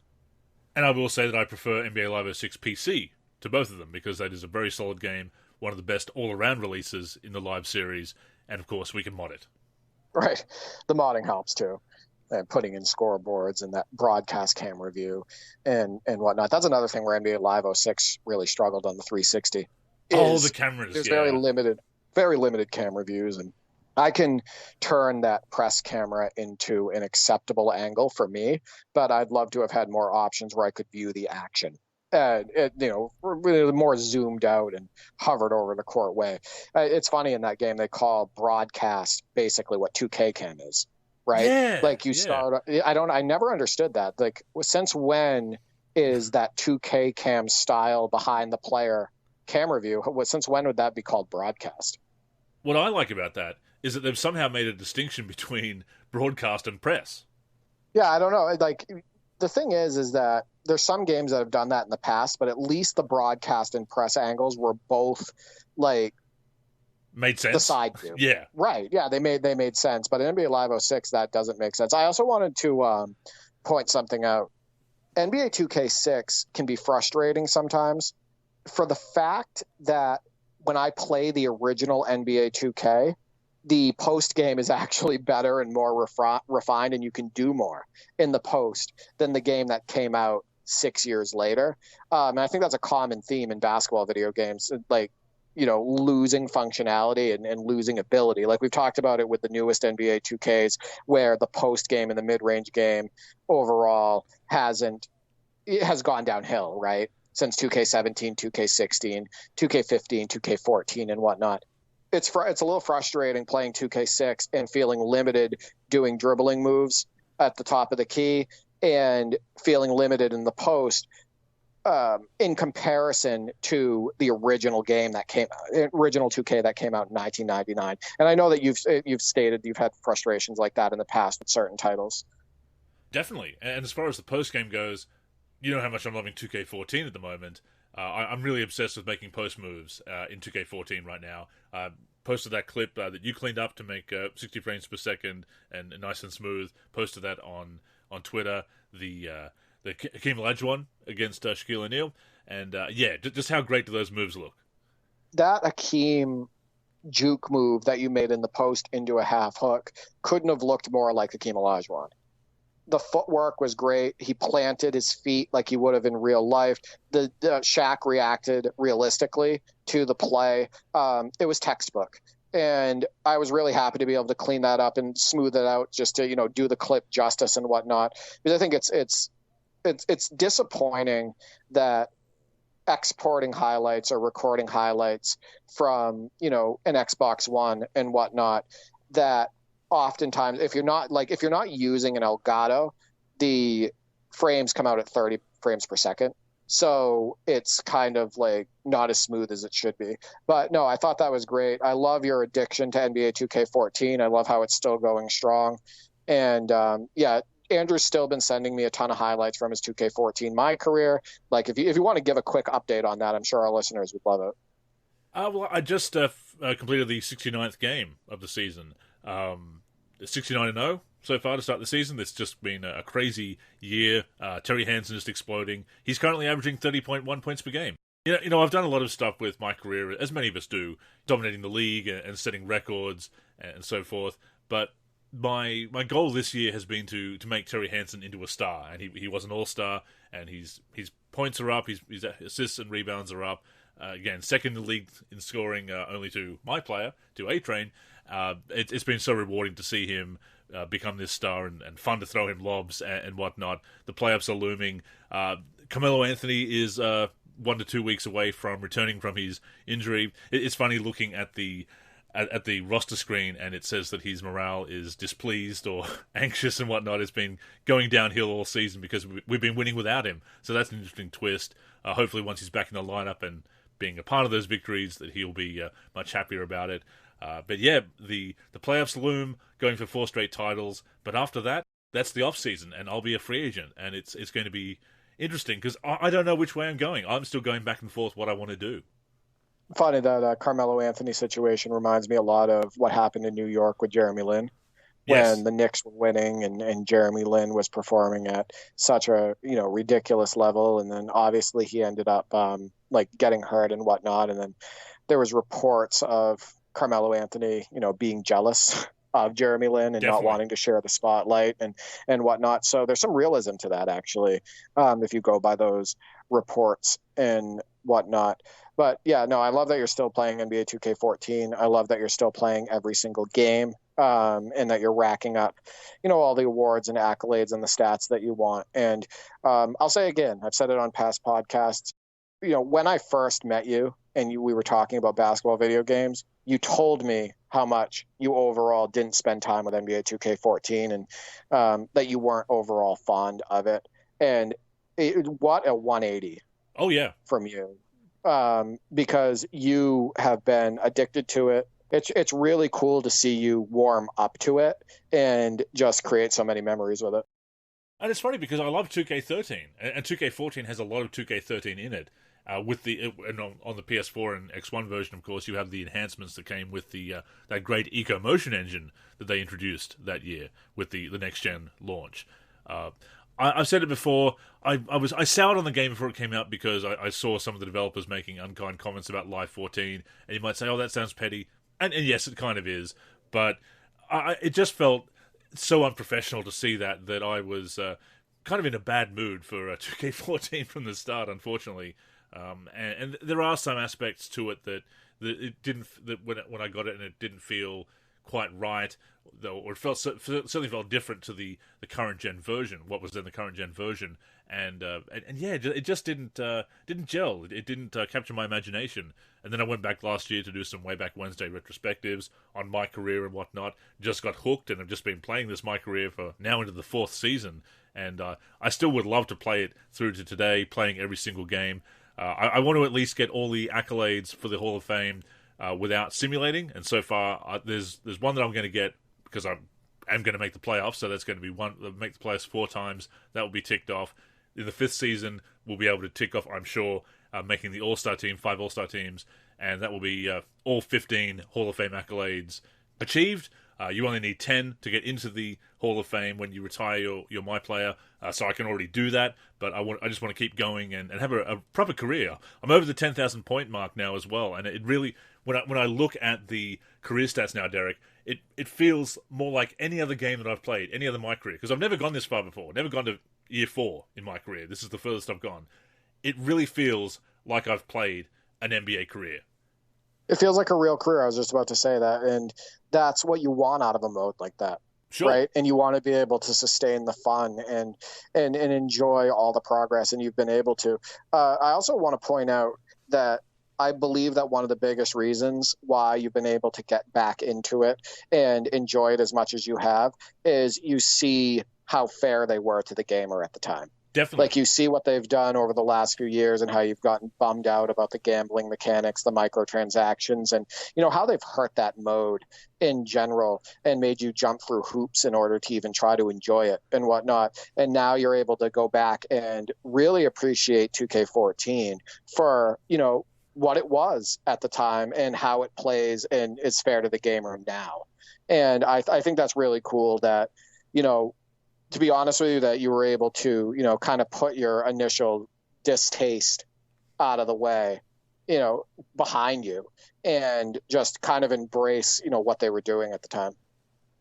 And I will say that I prefer NBA Live 06 PC to both of them, because that is a very solid game, one of the best all-around releases in the Live series, and of course we can mod it. Right. The modding helps too. And putting in scoreboards and that broadcast camera view and whatnot. That's another thing where NBA Live 06 really struggled on the 360. The cameras. There's very limited camera views, and I can turn that press camera into an acceptable angle for me, but I'd love to have had more options where I could view the action. More zoomed out and hovered over the court way. It's funny, in that game they call broadcast basically what 2K cam is, right? Yeah, like you start. I never understood that. Like, since when is that 2K cam style behind the player camera view? Since when would that be called broadcast? What I like about that is that they've somehow made a distinction between broadcast and press. Yeah, I don't know. Like, the thing is that there's some games that have done that in the past, but at least the broadcast and press angles were both like made sense. The side view. Yeah. Right. Yeah, they made sense. But in NBA Live 06, that doesn't make sense. I also wanted to point something out. NBA 2K6 can be frustrating sometimes for the fact that when I play the original NBA 2K, the post game is actually better and more refined, and you can do more in the post than the game that came out 6 years later. And I think that's a common theme in basketball video games, like, losing functionality and losing ability. Like we've talked about it with the newest NBA 2Ks, where the post game and the mid-range game overall has gone downhill, right? Since 2K17, 2K16, 2K15, 2K14, and whatnot. It's a little frustrating playing 2K6 and feeling limited doing dribbling moves at the top of the key and feeling limited in the post in comparison to the original game that original 2K that came out in 1999. And I know that you've stated you've had frustrations like that in the past with certain titles. Definitely. And as far as the post game goes, you know how much I'm loving 2K14 at the moment. I'm really obsessed with making post moves in 2K14 right now. Posted that clip that you cleaned up to make 60 frames per second and nice and smooth. Posted that on Twitter. The Hakeem Olajuwon against Shaquille O'Neal. And just how great do those moves look? That Hakeem juke move that you made in the post into a half hook couldn't have looked more like Hakeem Olajuwon. The footwork was great. He planted his feet like he would have in real life. The Shaq reacted realistically to the play. It was textbook. And I was really happy to be able to clean that up and smooth it out just to, do the clip justice and whatnot. Because I think it's disappointing that exporting highlights or recording highlights from, an Xbox One and whatnot, that oftentimes if you're not using an Elgato, the frames come out at 30 frames per second. So it's kind of like not as smooth as it should be. But no, I thought that was great. I love your addiction to NBA 2K14. I love how it's still going strong. And Andrew's still been sending me a ton of highlights from his 2K14 MyCAREER. Like if you want to give a quick update on that, I'm sure our listeners would love it. Well, I just completed the 69th game of the season. 69-0 so far to start the season. It's just been a crazy year. Terry Hansen just exploding. He's currently averaging 30.1 points per game. I've done a lot of stuff with MyCAREER, as many of us do, dominating the league and setting records and so forth. But my goal this year has been to make Terry Hansen into a star, and he was an all-star, and his points are up, his assists and rebounds are up. Again, second in the league in scoring, only to my player, to A-Train. It's been so rewarding to see him become this star and fun to throw him lobs and whatnot. The playoffs are looming. Carmelo Anthony is 1 to 2 weeks away from returning from his injury. It's funny looking at the roster screen, and it says that his morale is displeased or anxious and whatnot. It's been going downhill all season because we've been winning without him. So that's an interesting twist. Hopefully once he's back in the lineup and being a part of those victories, that he'll be much happier about it. But yeah, the playoffs loom, going for 4 straight titles. But after that, that's the off-season, and I'll be a free agent. And it's going to be interesting because I don't know which way I'm going. I'm still going back and forth what I want to do. Funny that Carmelo Anthony situation reminds me a lot of what happened in New York with Jeremy Lin. Yes. When the Knicks were winning and Jeremy Lin was performing at such a ridiculous level, and then obviously he ended up getting hurt and whatnot, and then there was reports of Carmelo Anthony being jealous of Jeremy Lin and Definitely not wanting to share the spotlight and whatnot. So there's some realism to that actually, if you go by those reports and whatnot. But yeah, no, I love that you're still playing NBA 2K14. I love that you're still playing every single game. And that you're racking up, all the awards and accolades and the stats that you want. And I'll say again, I've said it on past podcasts, when I first met you and we were talking about basketball video games, you told me how much you overall didn't spend time with NBA 2K14 and that you weren't overall fond of it. And what a 180. Oh, yeah. From you. Because you have been addicted to it. It's really cool to see you warm up to it and just create so many memories with it. And it's funny because I love 2K13, and 2K14 has a lot of 2K13 in it. On the PS4 and X1 version, of course, you have the enhancements that came with that great Eco Motion engine that they introduced that year with the next gen launch. I've said it before. I soured on the game before it came out because I saw some of the developers making unkind comments about Life 14, and you might say, "Oh, that sounds petty." And yes, it kind of is. But it just felt so unprofessional to see that I was kind of in a bad mood for 2K14 from the start, unfortunately. And there are some aspects to it that it didn't, that when I got it and it didn't feel quite right, though, or it certainly felt different to the current gen version, what was in the current gen version, and yeah, it just didn't gel. It didn't capture my imagination. And then I went back last year to do some Way Back Wednesday retrospectives on MyCAREER and whatnot. Just got hooked, and I've just been playing this MyCAREER for now into the 4th season. And I still would love to play it through to today, playing every single game. I want to at least get all the accolades for the Hall of Fame without simulating. And so far, there's one that I'm going to get because I am going to make the playoffs. So that's going to be one, make the playoffs 4 times. That will be ticked off. In the 5th season, we'll be able to tick off, I'm sure, making the All-Star team, 5 All-Star teams. And that will be all 15 Hall of Fame accolades achieved. You only need 10 to get into the Hall of Fame when you retire your My Player, so I can already do that, but I just want to keep going and have a proper career. I'm over the 10,000 point mark now as well, and it really, when I look at the career stats now, Derek, it feels more like any other game that I've played, any other MyCAREER, because I've never gone this far before, never gone to year 4 in my career. This is the furthest I've gone. It really feels like I've played an NBA career. It feels like a real career. I was just about to say that. And that's what you want out of a mode like that. Sure. Right. And you want to be able to sustain the fun and enjoy all the progress. And you've been able to. I also want to point out that I believe that one of the biggest reasons why you've been able to get back into it and enjoy it as much as you have is you see how fair they were to the gamer at the time. Definitely. Like you see what they've done over the last few years and how you've gotten bummed out about the gambling mechanics, the microtransactions, and how they've hurt that mode in general and made you jump through hoops in order to even try to enjoy it and whatnot. And now you're able to go back and really appreciate 2K14 for, what it was at the time and how it plays and is fair to the gamer now. And I think that's really cool that, to be honest with you, that you were able to, kind of put your initial distaste out of the way, behind you and just kind of embrace, what they were doing at the time.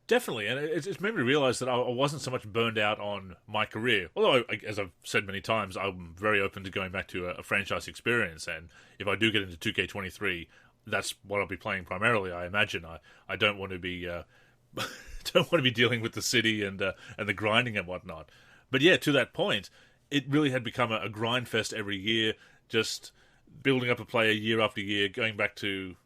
Definitely, and it's made me realize that I wasn't so much burned out on MyCAREER. Although, as I've said many times, I'm very open to going back to a franchise experience, and if I do get into 2K23, that's what I'll be playing primarily, I imagine. I don't want to be... don't want to be dealing with the city and the grinding and whatnot. But yeah, to that point, it really had become a grind fest every year, just building up a player year after year, going back to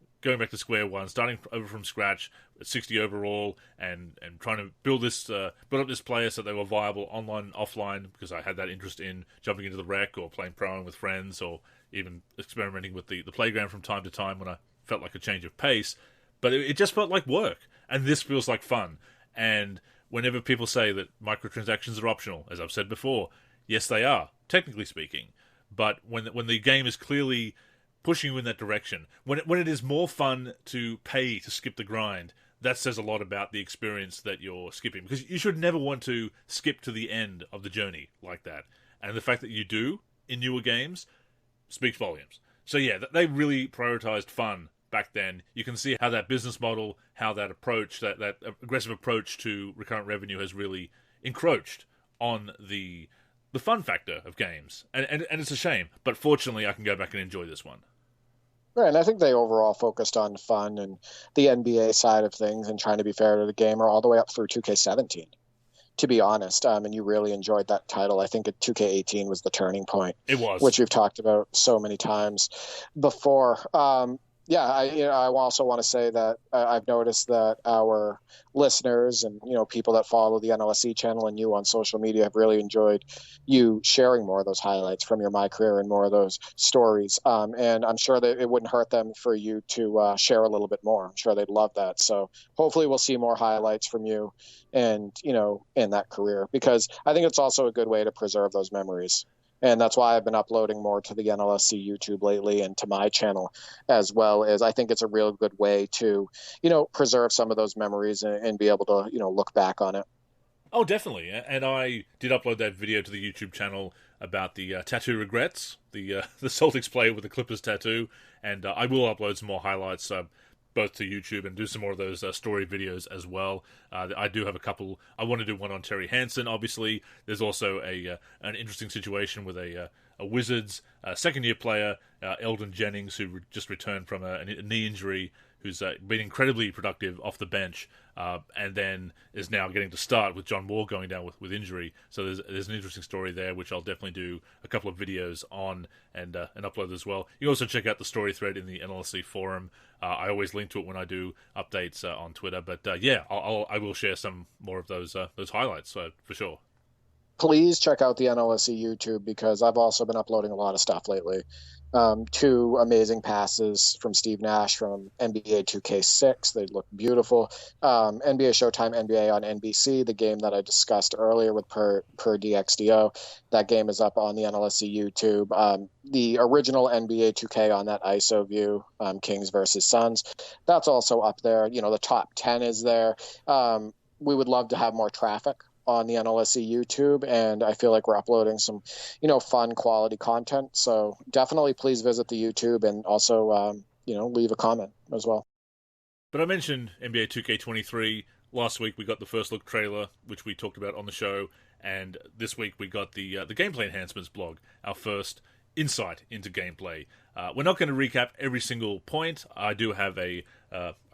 square one, starting over from scratch at 60 overall, and trying to build up this player so they were viable online and offline, because I had that interest in jumping into the rec or playing pro with friends, or even experimenting with the playground from time to time when I felt like a change of pace. But it just felt like work, and this feels like fun. And whenever people say that microtransactions are optional, as I've said before, yes, they are, technically speaking. But when the game is clearly pushing you in that direction, when it is more fun to pay to skip the grind, that says a lot about the experience that you're skipping. Because you should never want to skip to the end of the journey like that. And the fact that you do in newer games speaks volumes. So yeah, they really prioritized fun back then. You can see how that business model, how that approach, that aggressive approach to recurrent revenue has really encroached on the fun factor of games. And it's a shame. But fortunately, I can go back and enjoy this one. Right, and I think they overall focused on fun and the NBA side of things and trying to be fair to the gamer all the way up through 2K17, to be honest. And you really enjoyed that title. I think 2K18 was the turning point. It was. Which we've talked about so many times before. I also want to say that I've noticed that our listeners and people that follow the NLSC channel and you on social media have really enjoyed you sharing more of those highlights from your MyCAREER and more of those stories. And I'm sure that it wouldn't hurt them for you to share a little bit more. I'm sure they'd love that. So hopefully we'll see more highlights from you and in that career, because I think it's also a good way to preserve those memories. And that's why I've been uploading more to the NLSC YouTube lately and to my channel, as well as I think it's a real good way to, preserve some of those memories and be able to, look back on it. Oh, definitely. And I did upload that video to the YouTube channel about the tattoo regrets, the Celtics player with the Clippers tattoo. And I will upload some more highlights both to YouTube and do some more of those story videos as well. I do have a couple. I want to do one on Terry Hansen. Obviously, there's also an interesting situation with a Wizards second-year player, Eldon Jennings, who just returned from a knee injury, who's been incredibly productive off the bench, and then is now getting to start with John Wall going down with injury. So there's an interesting story there, which I'll definitely do a couple of videos on and upload as well. You can also check out the story thread in the NLSC forum. I always link to it when I do updates on Twitter. But I will share some more of those highlights for sure. Please check out the NLSC YouTube, because I've also been uploading a lot of stuff lately. 2 amazing passes from Steve Nash from NBA 2K6. They look beautiful. NBA Showtime NBA on NBC, the game that I discussed earlier with per DXDO. That game is up on the NLSC YouTube. The original NBA 2K on that ISO view, Kings versus Suns, that's also up there. The top 10 is there. We would love to have more traffic on the NLSC YouTube, and I feel like we're uploading some, fun quality content. So definitely please visit the YouTube, and also, leave a comment as well. But I mentioned NBA 2K23. Last week we got the first look trailer, which we talked about on the show, and this week we got the gameplay enhancements blog, our first insight into gameplay. We're not going to recap every single point. I do have a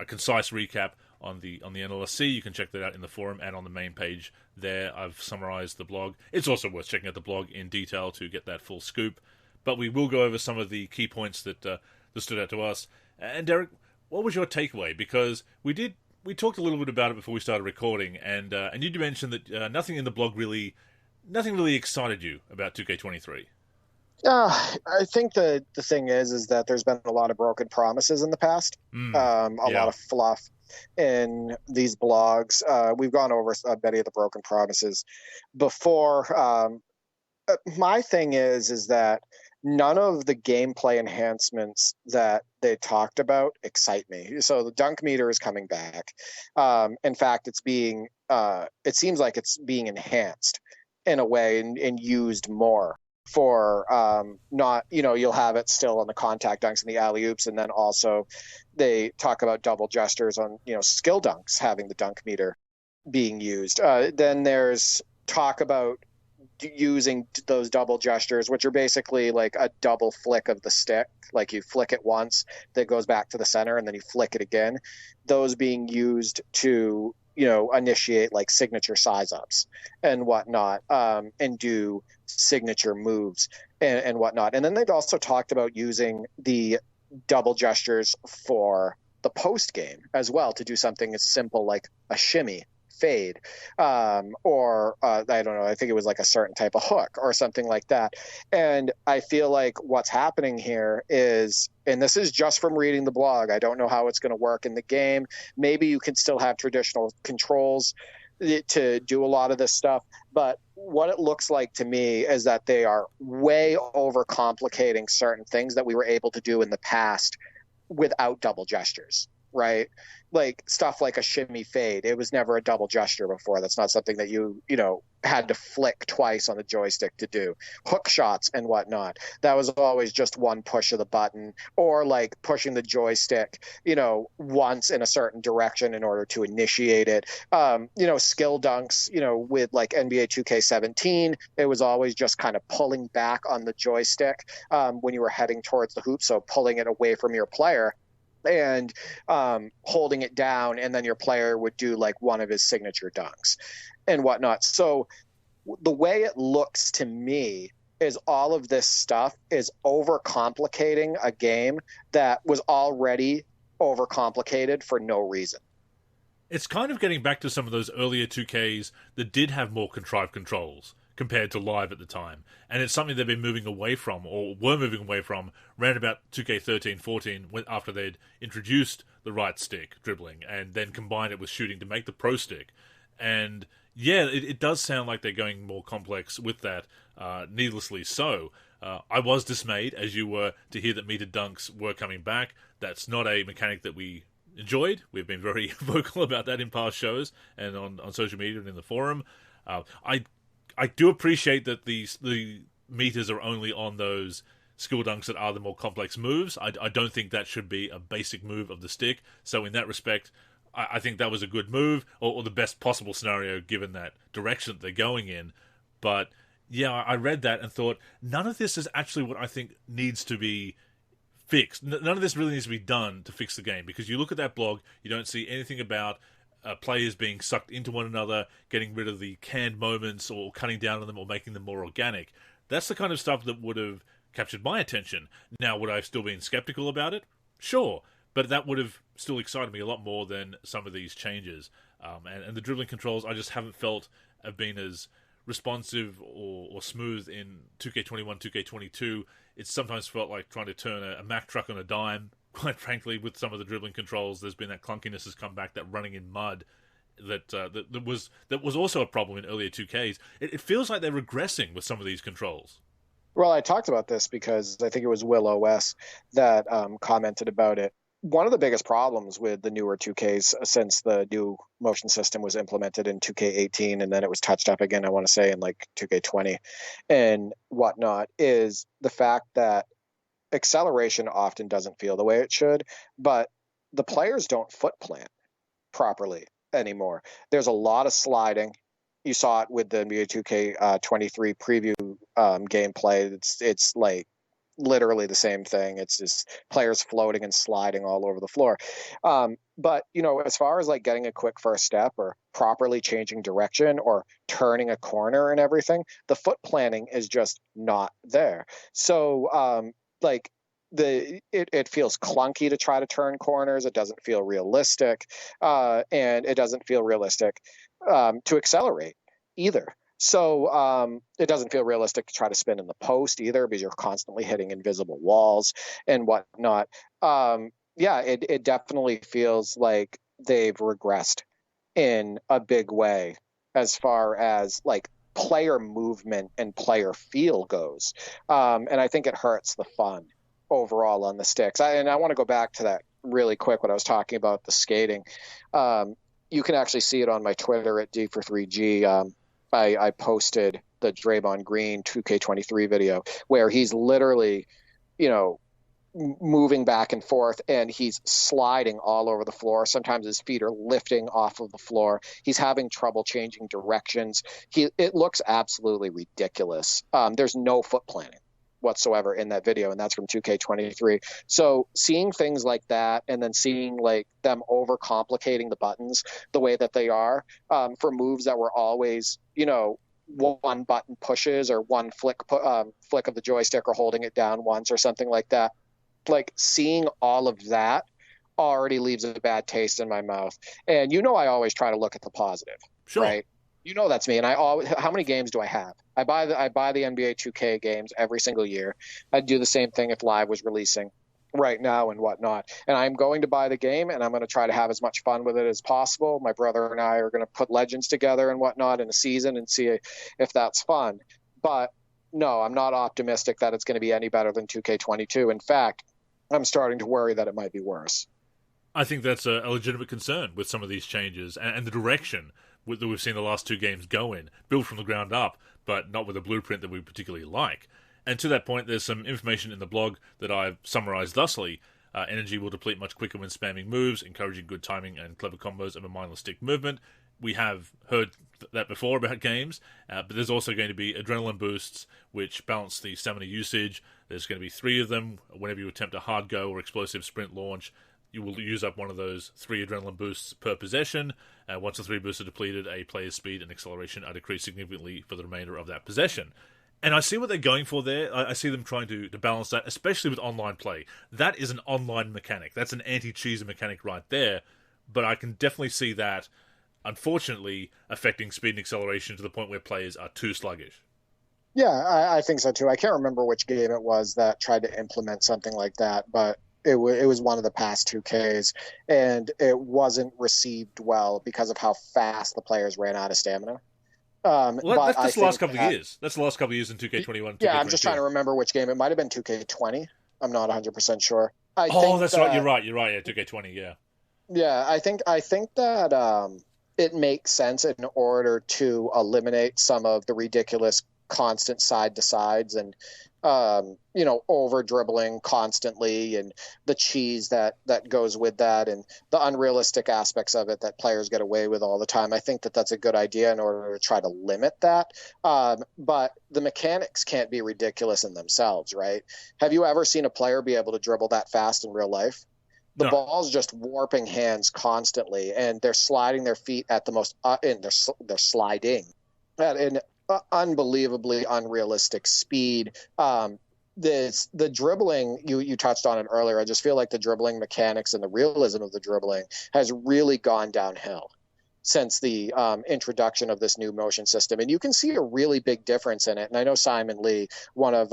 concise recap on the NLSC. You can check that out in the forum and on the main page there. I've summarized the blog. It's also worth checking out the blog in detail to get that full scoop. But we will go over some of the key points that stood out to us. And Derek, what was your takeaway? Because we talked a little bit about it before we started recording, and you did mention that nothing in the blog nothing really excited you about 2K23. I think the thing is that there's been a lot of broken promises in the past. A lot of fluff in these blogs. We've gone over many of the broken promises before. My thing is that none of the gameplay enhancements that they talked about excite me. So the dunk meter is coming back. In fact, it seems like it's being enhanced in a way and used more for not, you'll have it still on the contact dunks and the alley-oops, and then also they talk about double gestures on, skill dunks having the dunk meter being used. Then there's talk about using those double gestures, which are basically like a double flick of the stick. Like you flick it once, that goes back to the center, and then you flick it again. Those being used to, initiate like signature size ups and whatnot, and do signature moves and whatnot. And then they've also talked about using the double gestures for the post game as well, to do something as simple like a shimmy fade, or I don't know, I think it was like a certain type of hook or something like that. And I feel like what's happening here is, and this is just from reading the blog, I don't know how it's going to work in the game. Maybe you can still have traditional controls to do a lot of this stuff, but what it looks like to me is that they are way overcomplicating certain things that we were able to do in the past without double gestures, right? Like stuff like a shimmy fade. It was never a double gesture before. That's not something that you had to flick twice on the joystick to do. Hook shots and whatnot, that was always just one push of the button, or like pushing the joystick, once in a certain direction in order to initiate it. Skill dunks, with like NBA 2K17, it was always just kind of pulling back on the joystick when you were heading towards the hoop. So pulling it away from your player and holding it down, and then your player would do like one of his signature dunks and whatnot. So the way it looks to me is all of this stuff is overcomplicating a game that was already overcomplicated for no reason. It's kind of getting back to some of those earlier 2Ks that did have more contrived controls compared to live at the time. And it's something they've been moving away from, or were moving away from, around about 2K13-14, after they'd introduced the right stick dribbling and then combined it with shooting to make the pro stick. And yeah, it does sound like they're going more complex with that, needlessly so. I was dismayed, as you were, to hear that metered dunks were coming back. That's not a mechanic that we enjoyed. We've been very vocal about that in past shows and on social media and in the forum. I do appreciate that the meters are only on those skill dunks that are the more complex moves. I don't think that should be a basic move of the stick. So in that respect, I think that was a good move, or the best possible scenario given that direction that they're going in. But yeah, I read that and thought, none of this is actually what I think needs to be fixed. None of this really needs to be done to fix the game, because you look at that blog, you don't see anything about players being sucked into one another, getting rid of the canned moments, or cutting down on them, or making them more organic. That's the kind of stuff that would have captured my attention. Now, would I have still been skeptical about it? Sure. But that would have still excited me a lot more than some of these changes. And the dribbling controls, I just haven't felt have been as responsive or smooth in 2K21, 2K22. It's sometimes felt like trying to turn a Mack truck on a dime. Quite frankly, with some of the dribbling controls, there's been that clunkiness has come back, that running in mud that was also a problem in earlier 2Ks. It feels like they're regressing with some of these controls. Well, I talked about this because I think it was Will OS that commented about it. One of the biggest problems with the newer 2Ks since the new motion system was implemented in 2K18, and then it was touched up again, I want to say, in like 2K20 and whatnot, is the fact that acceleration often doesn't feel the way it should, but the players don't foot plant properly anymore. There's a lot of sliding. You saw it with the NBA 2K23 preview gameplay. It's like literally the same thing. It's just players floating and sliding all over the floor. But, you know, as far as like getting a quick first step or properly changing direction or turning a corner and everything, the foot planning is just not there. So it feels clunky to try to turn corners. It doesn't feel realistic. And it doesn't feel realistic to accelerate either. So it doesn't feel realistic to try to spin in the post either, because you're constantly hitting invisible walls and whatnot. It definitely feels like they've regressed in a big way as far as like player movement and player feel goes. And I think it hurts the fun overall on the sticks. I want to go back to that really quick when I was talking about the skating. You can actually see it on my Twitter at D4 3G. I posted the Draymond Green 2K23 video where he's literally, you know, moving back and forth, and he's sliding all over the floor. Sometimes his feet are lifting off of the floor. He's having trouble changing directions. It looks absolutely ridiculous. There's no foot planning whatsoever in that video, and that's from 2K23. So seeing things like that, and then seeing like them overcomplicating the buttons the way that they are for moves that were always, you know, one button pushes or one flick of the joystick or holding it down once or something like that. Like seeing all of that already leaves a bad taste in my mouth. And you know, I always try to look at the positive, Sure. Right? You know that's me. And how many games do I have? I buy the NBA 2K games every single year. I'd do the same thing if Live was releasing right now and whatnot. And I'm going to buy the game, and I'm going to try to have as much fun with it as possible. My brother and I are going to put Legends together and whatnot in a season and see if that's fun. But no, I'm not optimistic that it's going to be any better than 2K22. In fact, I'm starting to worry that it might be worse. I think that's a legitimate concern with some of these changes and the direction that we've seen the last two games go in, built from the ground up, but not with a blueprint that we particularly like. And to that point, there's some information in the blog that I've summarized thusly. Energy will deplete much quicker when spamming moves, encouraging good timing and clever combos of a mindless stick movement. We have heard that before about games, but there's also going to be adrenaline boosts, which balance the stamina usage. There's going to be 3 of them. Whenever you attempt a hard go or explosive sprint launch, you will use up one of those 3 adrenaline boosts per possession. Once the 3 boosts are depleted, a player's speed and acceleration are decreased significantly for the remainder of that possession. And I see what they're going for there. I see them trying to balance that, especially with online play. That is an online mechanic. That's an anti-cheeser mechanic right there. But I can definitely see that, unfortunately, affecting speed and acceleration to the point where players are too sluggish. Yeah, I think so too. I can't remember which game it was that tried to implement something like that, but it was one of the past 2Ks, and it wasn't received well because of how fast the players ran out of stamina. That's the last couple of years. That's the last couple of years in 2K21. Yeah, I'm just trying to remember which game. It might have been 2K20. I'm not 100% sure. That's right. You're right. Yeah, 2K20. Yeah. Yeah, I think that it makes sense in order to eliminate some of the ridiculous constant side to sides and over dribbling constantly, and the cheese that goes with that, and the unrealistic aspects of it that players get away with all the time. I think that that's a good idea in order to try to limit that. But the mechanics can't be ridiculous in themselves, right? Have you ever seen a player be able to dribble that fast in real life? The ball's just warping hands constantly, and they're sliding their feet at the most, and they're sliding at an unbelievably unrealistic speed. The dribbling, you touched on it earlier. I just feel like the dribbling mechanics and the realism of the dribbling has really gone downhill since the introduction of this new motion system. And you can see a really big difference in it. And I know Simon Lee, one of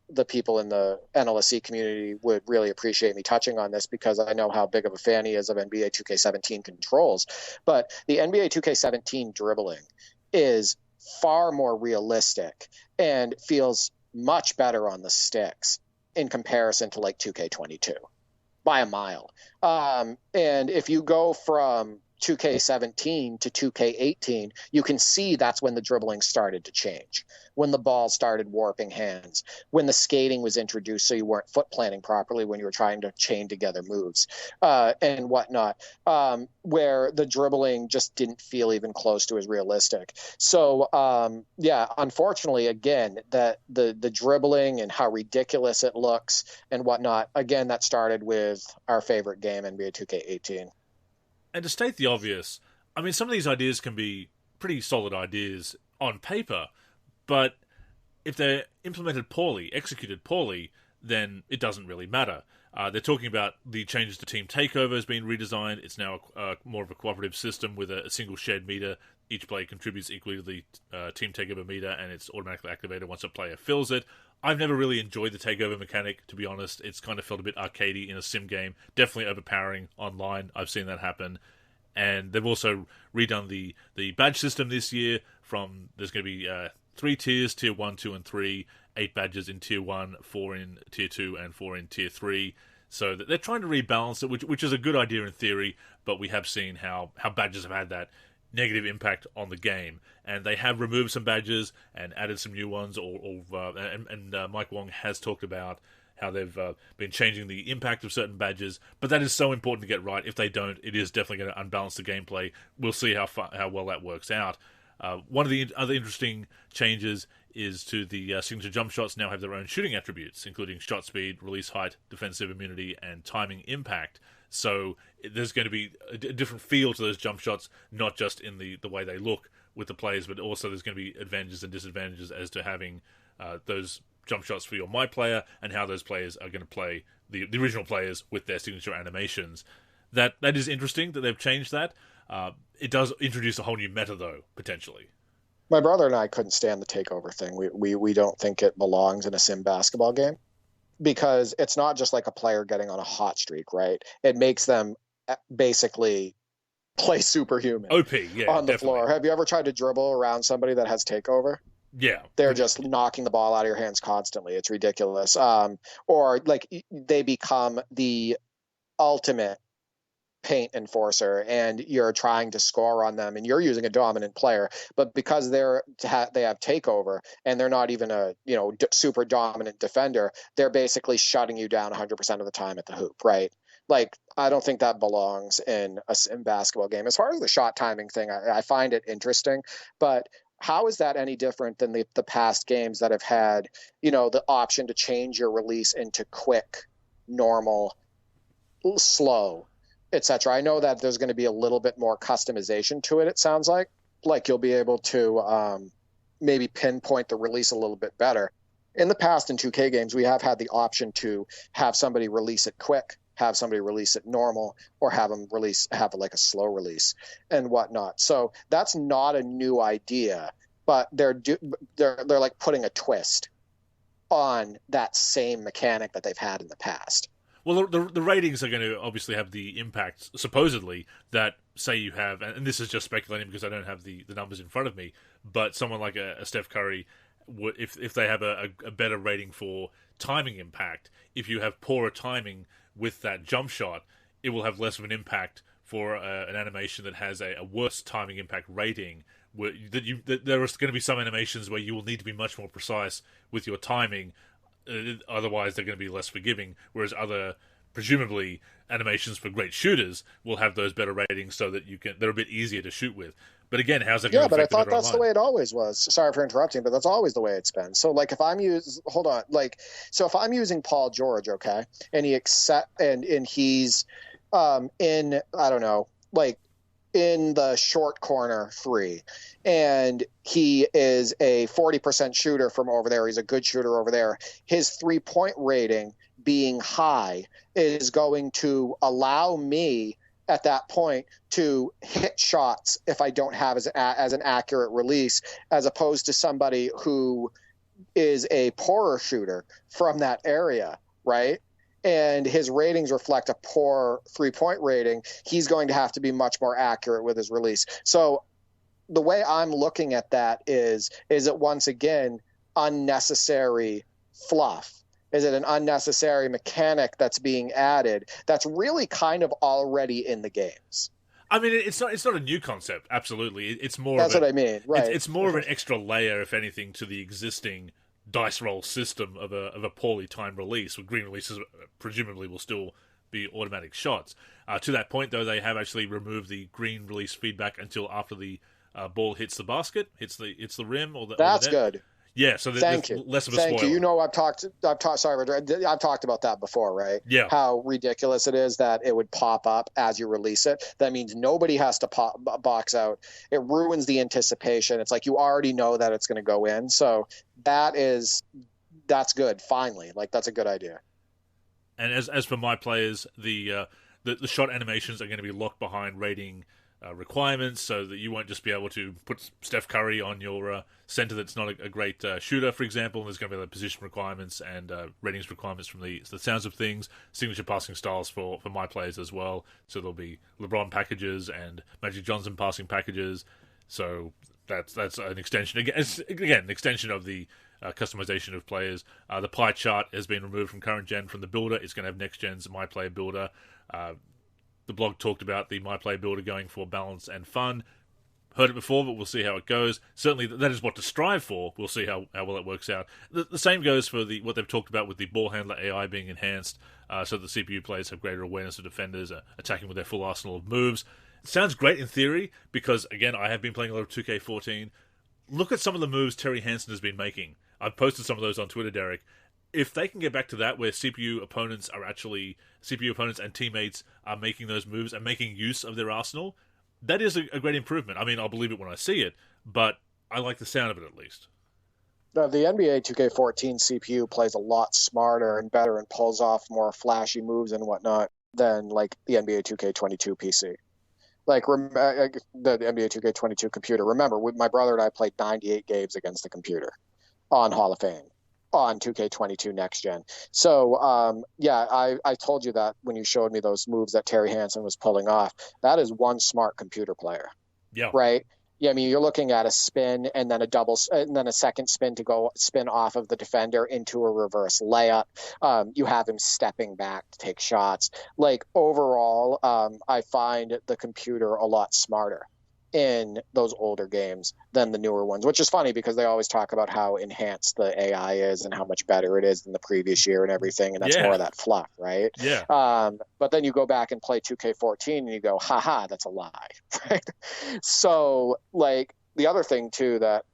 the people in the NLSC community, would really appreciate me touching on this, because I know how big of a fan he is of NBA 2K17 controls. But the NBA 2K17 dribbling is far more realistic and feels much better on the sticks in comparison to like 2K22 by a mile. And if you go from 2K17 to 2K18, you can see that's when the dribbling started to change, when the ball started warping hands, when the skating was introduced so you weren't foot planning properly when you were trying to chain together moves and whatnot, where the dribbling just didn't feel even close to as realistic. So, unfortunately, again, that the dribbling and how ridiculous it looks and whatnot, again, that started with our favorite game, NBA 2K18. And to state the obvious, I mean, some of these ideas can be pretty solid ideas on paper, but if they're implemented poorly, executed poorly, then it doesn't really matter. They're talking about the changes to team takeovers being redesigned. It's now more of a cooperative system with a single shared meter. Each player contributes equally to the team takeover meter, and it's automatically activated once a player fills it. I've never really enjoyed the takeover mechanic, to be honest. It's kind of felt a bit arcadey in a sim game. Definitely overpowering online. I've seen that happen. And they've also redone the badge system this year. There's going to be 3 tiers, tier 1, 2, and 3, 8 badges in tier 1, 4 in tier 2, and 4 in tier 3. So they're trying to rebalance it, which is a good idea in theory, but we have seen how badges have had that negative impact on the game, and they have removed some badges and added some new ones. Mike Wong has talked about how they've been changing the impact of certain badges, but that is so important to get right. If they don't, it is definitely going to unbalance the gameplay. We'll see how well that works out. One of the other interesting changes is to the signature jump shots now have their own shooting attributes, including shot speed, release height, defensive immunity, and timing impact. So there's going to be a different feel to those jump shots, not just in the way they look with the players, but also there's going to be advantages and disadvantages as to having those jump shots for your My Player and how those players are going to play the original players with their signature animations. That is interesting that they've changed that. It does introduce a whole new meta, though, potentially. My brother and I couldn't stand the takeover thing. We don't think it belongs in a sim basketball game, because it's not just like a player getting on a hot streak, right? It makes them basically play superhuman OP, yeah, on the definitely. floor. Have you ever tried to dribble around somebody that has takeover? Yeah. They're just knocking the ball out of your hands constantly. It's ridiculous. Or like they become the ultimate paint enforcer, and you're trying to score on them, and you're using a dominant player, but because they have takeover and they're not even a super dominant defender, they're basically shutting you down 100% of the time at the hoop, right? Like, I don't think that belongs in a sim basketball game. As far as the shot timing thing, I find it interesting, but how is that any different than the past games that have had the option to change your release into quick, normal, slow, etc.? I know that there's going to be a little bit more customization to it. It sounds like you'll be able to maybe pinpoint the release a little bit better. In the past, in 2K games, we have had the option to have somebody release it quick, have somebody release it normal, or have like a slow release and whatnot. So that's not a new idea, but they're like putting a twist on that same mechanic that they've had in the past. Well, the ratings are going to obviously have the impact, supposedly, that, say you have, and this is just speculating because I don't have the numbers in front of me, but someone like a Steph Curry, if they have a better rating for timing impact, if you have poorer timing with that jump shot, it will have less of an impact for an animation that has a worse timing impact rating, that there are going to be some animations where you will need to be much more precise with your timing, otherwise they're going to be less forgiving. Whereas other, presumably, animations for great shooters will have those better ratings so that they're a bit easier to shoot with. But again, how's that going to affect but I thought that's online? the way it always was. Sorry for interrupting, but that's always the way it's been. So like if I'm using Paul George, okay, and he's in, I don't know, like in the short corner 3, and he is a 40% shooter from over there, he's a good shooter over there, his 3-point rating being high is going to allow me at that point to hit shots if I don't have as an accurate release, as opposed to somebody who is a poorer shooter from that area, right? And his ratings reflect a poor 3-point rating. He's going to have to be much more accurate with his release. So the way I'm looking at that is it once again unnecessary fluff? Is it an unnecessary mechanic that's being added that's really kind of already in the games? I mean, it's not a new concept. Absolutely, it's more. That's what I mean, right? It's more of an extra layer, if anything, to the existing dice roll system of a poorly timed release. With green releases, presumably, will still be automatic shots. To that point, though, they have actually removed the green release feedback until after the ball hits the basket, hits the rim, or the. That's or the net. good. Yeah, so there's less of a spoiler. Thank you. You know, I've talked about that before, right? Yeah. How ridiculous it is that it would pop up as you release it. That means nobody has to box out. It ruins the anticipation. It's like you already know that it's going to go in. So that's good. Finally, like that's a good idea. And as for my players, the shot animations are going to be locked behind rating requirements, so that you won't just be able to put Steph Curry on your center that's not a great shooter, for example. And there's going to be position requirements and ratings requirements from the sounds of things, signature passing styles for my players as well. So there'll be LeBron packages and Magic Johnson passing packages. So that's an extension. Again, an extension of the customization of players. The pie chart has been removed from current gen from the builder. It's going to have next gen's My Player Builder. The blog talked about the My Player Builder going for balance and fun. Heard it before, but we'll see how it goes. Certainly, that is what to strive for. We'll see how well it works out. The same goes for what they've talked about with the ball handler AI being enhanced, so that the CPU players have greater awareness of defenders attacking with their full arsenal of moves. It sounds great in theory, because, again, I have been playing a lot of 2K14. Look at some of the moves Terry Hansen has been making. I've posted some of those on Twitter, Derek. If they can get back to that, where CPU opponents and teammates are making those moves and making use of their arsenal, that is a great improvement. I mean, I'll believe it when I see it, but I like the sound of it at least. The NBA 2K14 CPU plays a lot smarter and better and pulls off more flashy moves and whatnot than like the NBA 2K22 PC. Like the NBA 2K22 computer. Remember, my brother and I played 98 games against the computer on Hall of Fame. On 2K22 Next Gen. So, I told you that when you showed me those moves that Terry Hansen was pulling off. That is one smart computer player. Yeah. Right? Yeah, I mean, you're looking at a spin and then a second spin to go spin off of the defender into a reverse layup. You have him stepping back to take shots. Like, overall, I find the computer a lot smarter in those older games than the newer ones, which is funny because they always talk about how enhanced the AI is and how much better it is than the previous year and everything, and that's more of that fluff, right? Yeah. But then you go back and play 2K14 and you go, haha, that's a lie, right? So, like, the other thing, too, that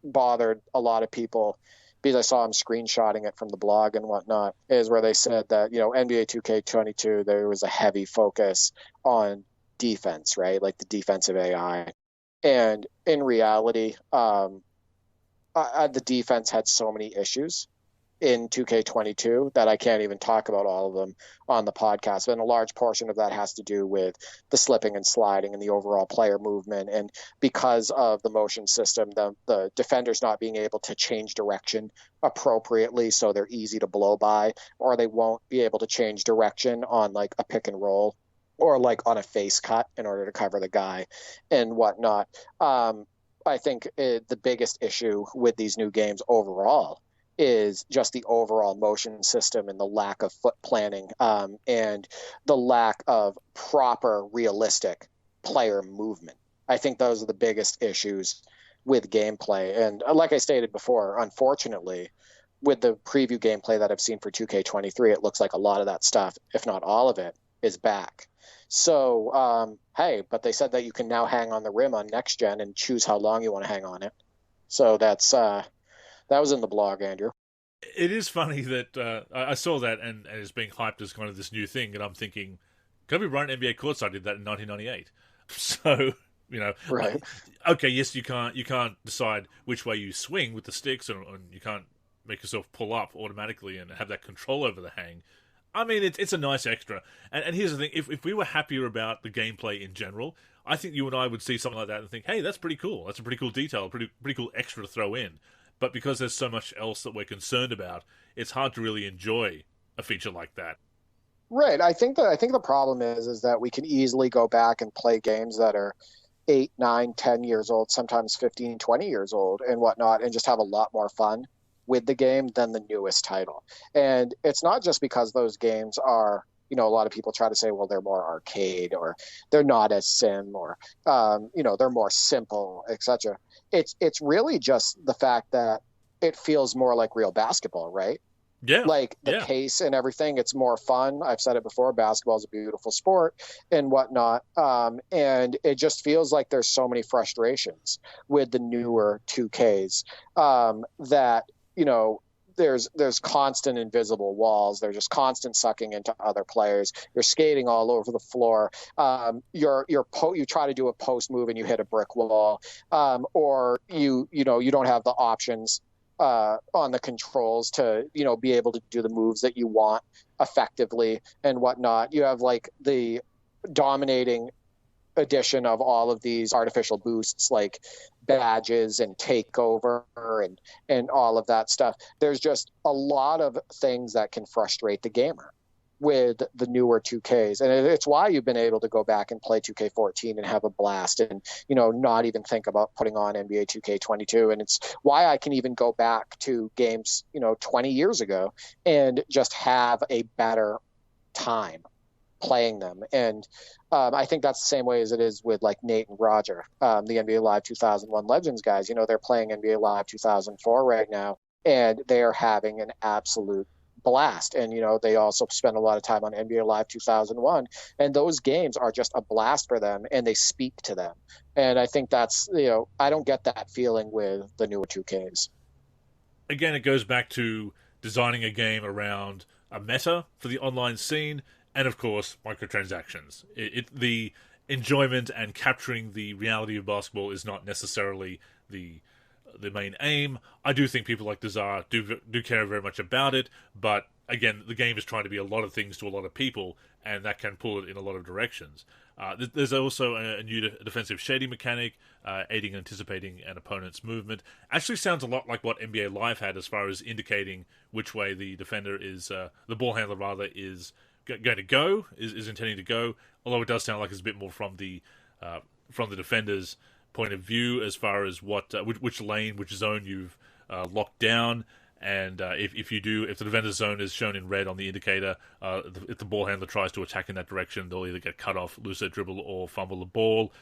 bothered a lot of people, because I saw them screenshotting it from the blog and whatnot, is where they said that, NBA 2K22, there was a heavy focus on defense, right? Like the defensive AI. And in reality, the defense had so many issues in 2K22 that I can't even talk about all of them on the podcast. And a large portion of that has to do with the slipping and sliding and the overall player movement. And because of the motion system, the defenders not being able to change direction appropriately, so they're easy to blow by, or they won't be able to change direction on like a pick and roll or like on a face cut in order to cover the guy and whatnot. I think the biggest issue with these new games overall is just the overall motion system and the lack of foot planning and the lack of proper, realistic player movement I think those are the biggest issues with gameplay. And like I stated before, unfortunately, with the preview gameplay that I've seen for 2K23, it looks like a lot of that stuff, if not all of it, is back. So, hey, but they said that you can now hang on the rim on next gen and choose how long you want to hang on it. So that was in the blog, Andrew. It is funny that I saw that and it's being hyped as kind of this new thing, and I'm thinking, Kobe Bryant NBA Courtside did that in 1998. So, Right. Okay, yes, you can't decide which way you swing with the sticks, and you can't make yourself pull up automatically and have that control over the hang. I mean, it's a nice extra. And here's the thing, if we were happier about the gameplay in general, I think you and I would see something like that and think, hey, that's pretty cool. That's a pretty cool detail, pretty cool extra to throw in. But because there's so much else that we're concerned about, it's hard to really enjoy a feature like that. Right. I think the problem is that we can easily go back and play games that are 8, 9, 10 years old, sometimes 15, 20 years old and whatnot, and just have a lot more fun with the game than the newest title. And it's not just because those games are, a lot of people try to say, well, they're more arcade or they're not as sim or, they're more simple, etc. It's really just the fact that it feels more like real basketball, right? Yeah. Like the pace and everything, it's more fun. I've said it before, basketball is a beautiful sport and whatnot. And it just feels like there's so many frustrations with the newer 2Ks that, there's constant invisible walls. They're just constant sucking into other players. You're skating all over the floor. You try to do a post move and you hit a brick wall, or you don't have the options on the controls to be able to do the moves that you want effectively and whatnot. You have like the dominating addition of all of these artificial boosts like badges and takeover and all of that stuff. There's just a lot of things that can frustrate the gamer with the newer 2Ks. And it's why you've been able to go back and play 2K14 and have a blast and, not even think about putting on NBA 2K22. And it's why I can even go back to games, 20 years ago and just have a better time playing them. And I think that's the same way as it is with like Nate and Roger, the NBA Live 2001 Legends guys. They're playing NBA Live 2004 right now, and they are having an absolute blast. And they also spend a lot of time on NBA Live 2001, and those games are just a blast for them, and they speak to them. And I think that's I don't get that feeling with the newer 2Ks. Again, it goes back to designing a game around a meta for the online scene, and of course microtransactions. The enjoyment and capturing the reality of basketball is not necessarily the main aim. I do think people like Desire do care very much about it, but again, the game is trying to be a lot of things to a lot of people, and that can pull it in a lot of directions. There's also a new defensive shading mechanic, aiding and anticipating an opponent's movement. Actually sounds a lot like what NBA Live had as far as indicating which way the defender is, the ball handler rather, is going to go, is intending to go, although it does sound like it's a bit more from the defender's point of view as far as which lane, which zone you've locked down, and if the defender's zone is shown in red on the indicator, if the ball handler tries to attack in that direction, they'll either get cut off, lose their dribble, or fumble the ball.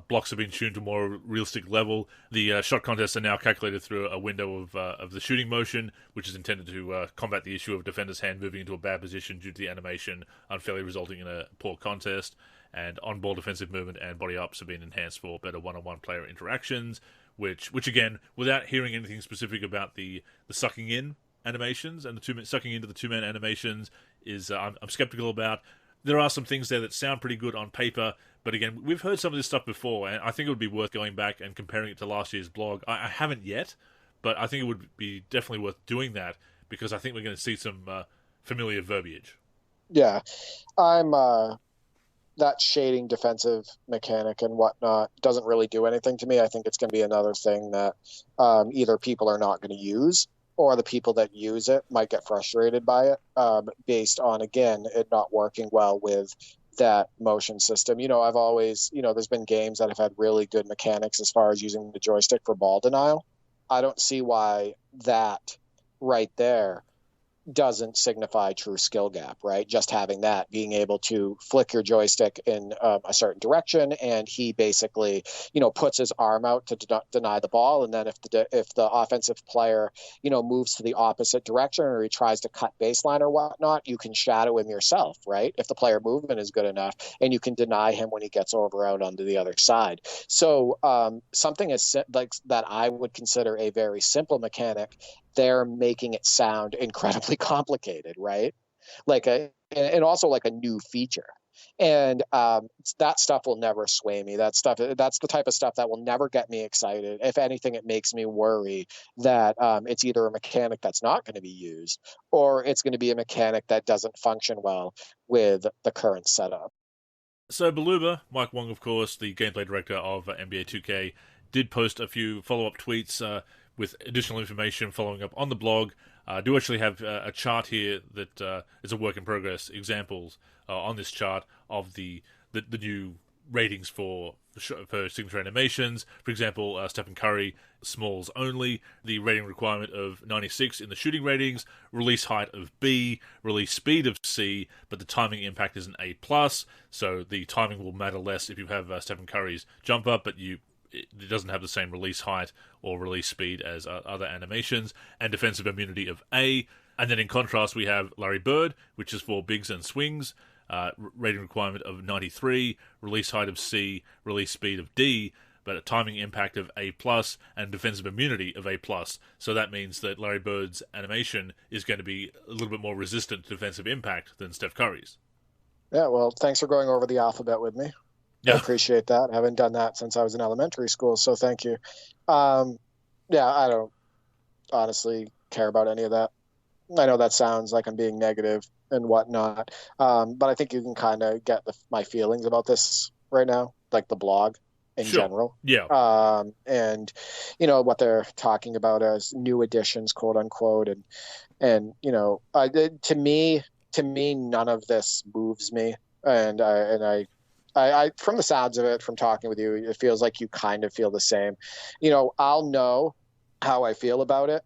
Blocks have been tuned to a more realistic level. The shot contests are now calculated through a window of the shooting motion, which is intended to combat the issue of a defender's hand moving into a bad position due to the animation unfairly resulting in a poor contest. And on-ball defensive movement and body ups have been enhanced for better one-on-one player interactions, which again, without hearing anything specific about the sucking in animations and the sucking into the two-man animations, is I'm skeptical about. There are some things there that sound pretty good on paper, but again, we've heard some of this stuff before, and I think it would be worth going back and comparing it to last year's blog. I haven't yet, but I think it would be definitely worth doing that, because I think we're going to see some familiar verbiage. Yeah, that shading defensive mechanic and whatnot doesn't really do anything to me. I think it's going to be another thing that either people are not going to use, or the people that use it might get frustrated by it, based on, again, it not working well with that motion system. I've always, there's been games that have had really good mechanics as far as using the joystick for ball denial. I don't see why that right there doesn't signify true skill gap, right? Just having that, being able to flick your joystick in a certain direction, and he basically, puts his arm out to deny the ball, and then if the offensive player, moves to the opposite direction, or he tries to cut baseline or whatnot, you can shadow him yourself, right? If the player movement is good enough, and you can deny him when he gets over out onto the other side. So something as like that I would consider a very simple mechanic, they're making it sound incredibly complicated, right? And also like a new feature. And that stuff will never sway me. That's the type of stuff that will never get me excited. If anything, it makes me worry that it's either a mechanic that's not going to be used, or it's going to be a mechanic that doesn't function well with the current setup. So Beluba, Mike Wong, of course, the gameplay director of NBA 2K, did post a few follow-up tweets with additional information following up on the blog. I do actually have a chart here that is a work in progress, examples on this chart of the new ratings for signature animations. For example, Stephen Curry, smalls only, the rating requirement of 96 in the shooting ratings, release height of B, release speed of C, but the timing impact is an A+, so the timing will matter less if you have Stephen Curry's jumper, but it doesn't have the same release height or release speed as other animations, and defensive immunity of A. And then in contrast, we have Larry Bird, which is for bigs and swings, rating requirement of 93, release height of C, release speed of D, but a timing impact of A+, and defensive immunity of A+. So that means that Larry Bird's animation is going to be a little bit more resistant to defensive impact than Steph Curry's. Yeah, well, thanks for going over the alphabet with me. Yeah. I appreciate that. I haven't done that since I was in elementary school, so thank you. I don't honestly care about any of that. I know that sounds like I'm being negative and whatnot, but I think you can kind of get my feelings about this right now, like the blog in general. Yeah. And, what they're talking about as new additions, quote unquote. And to me, none of this moves me. And I, from the sounds of it, from talking with you, it feels like you kind of feel the same. I'll know how I feel about it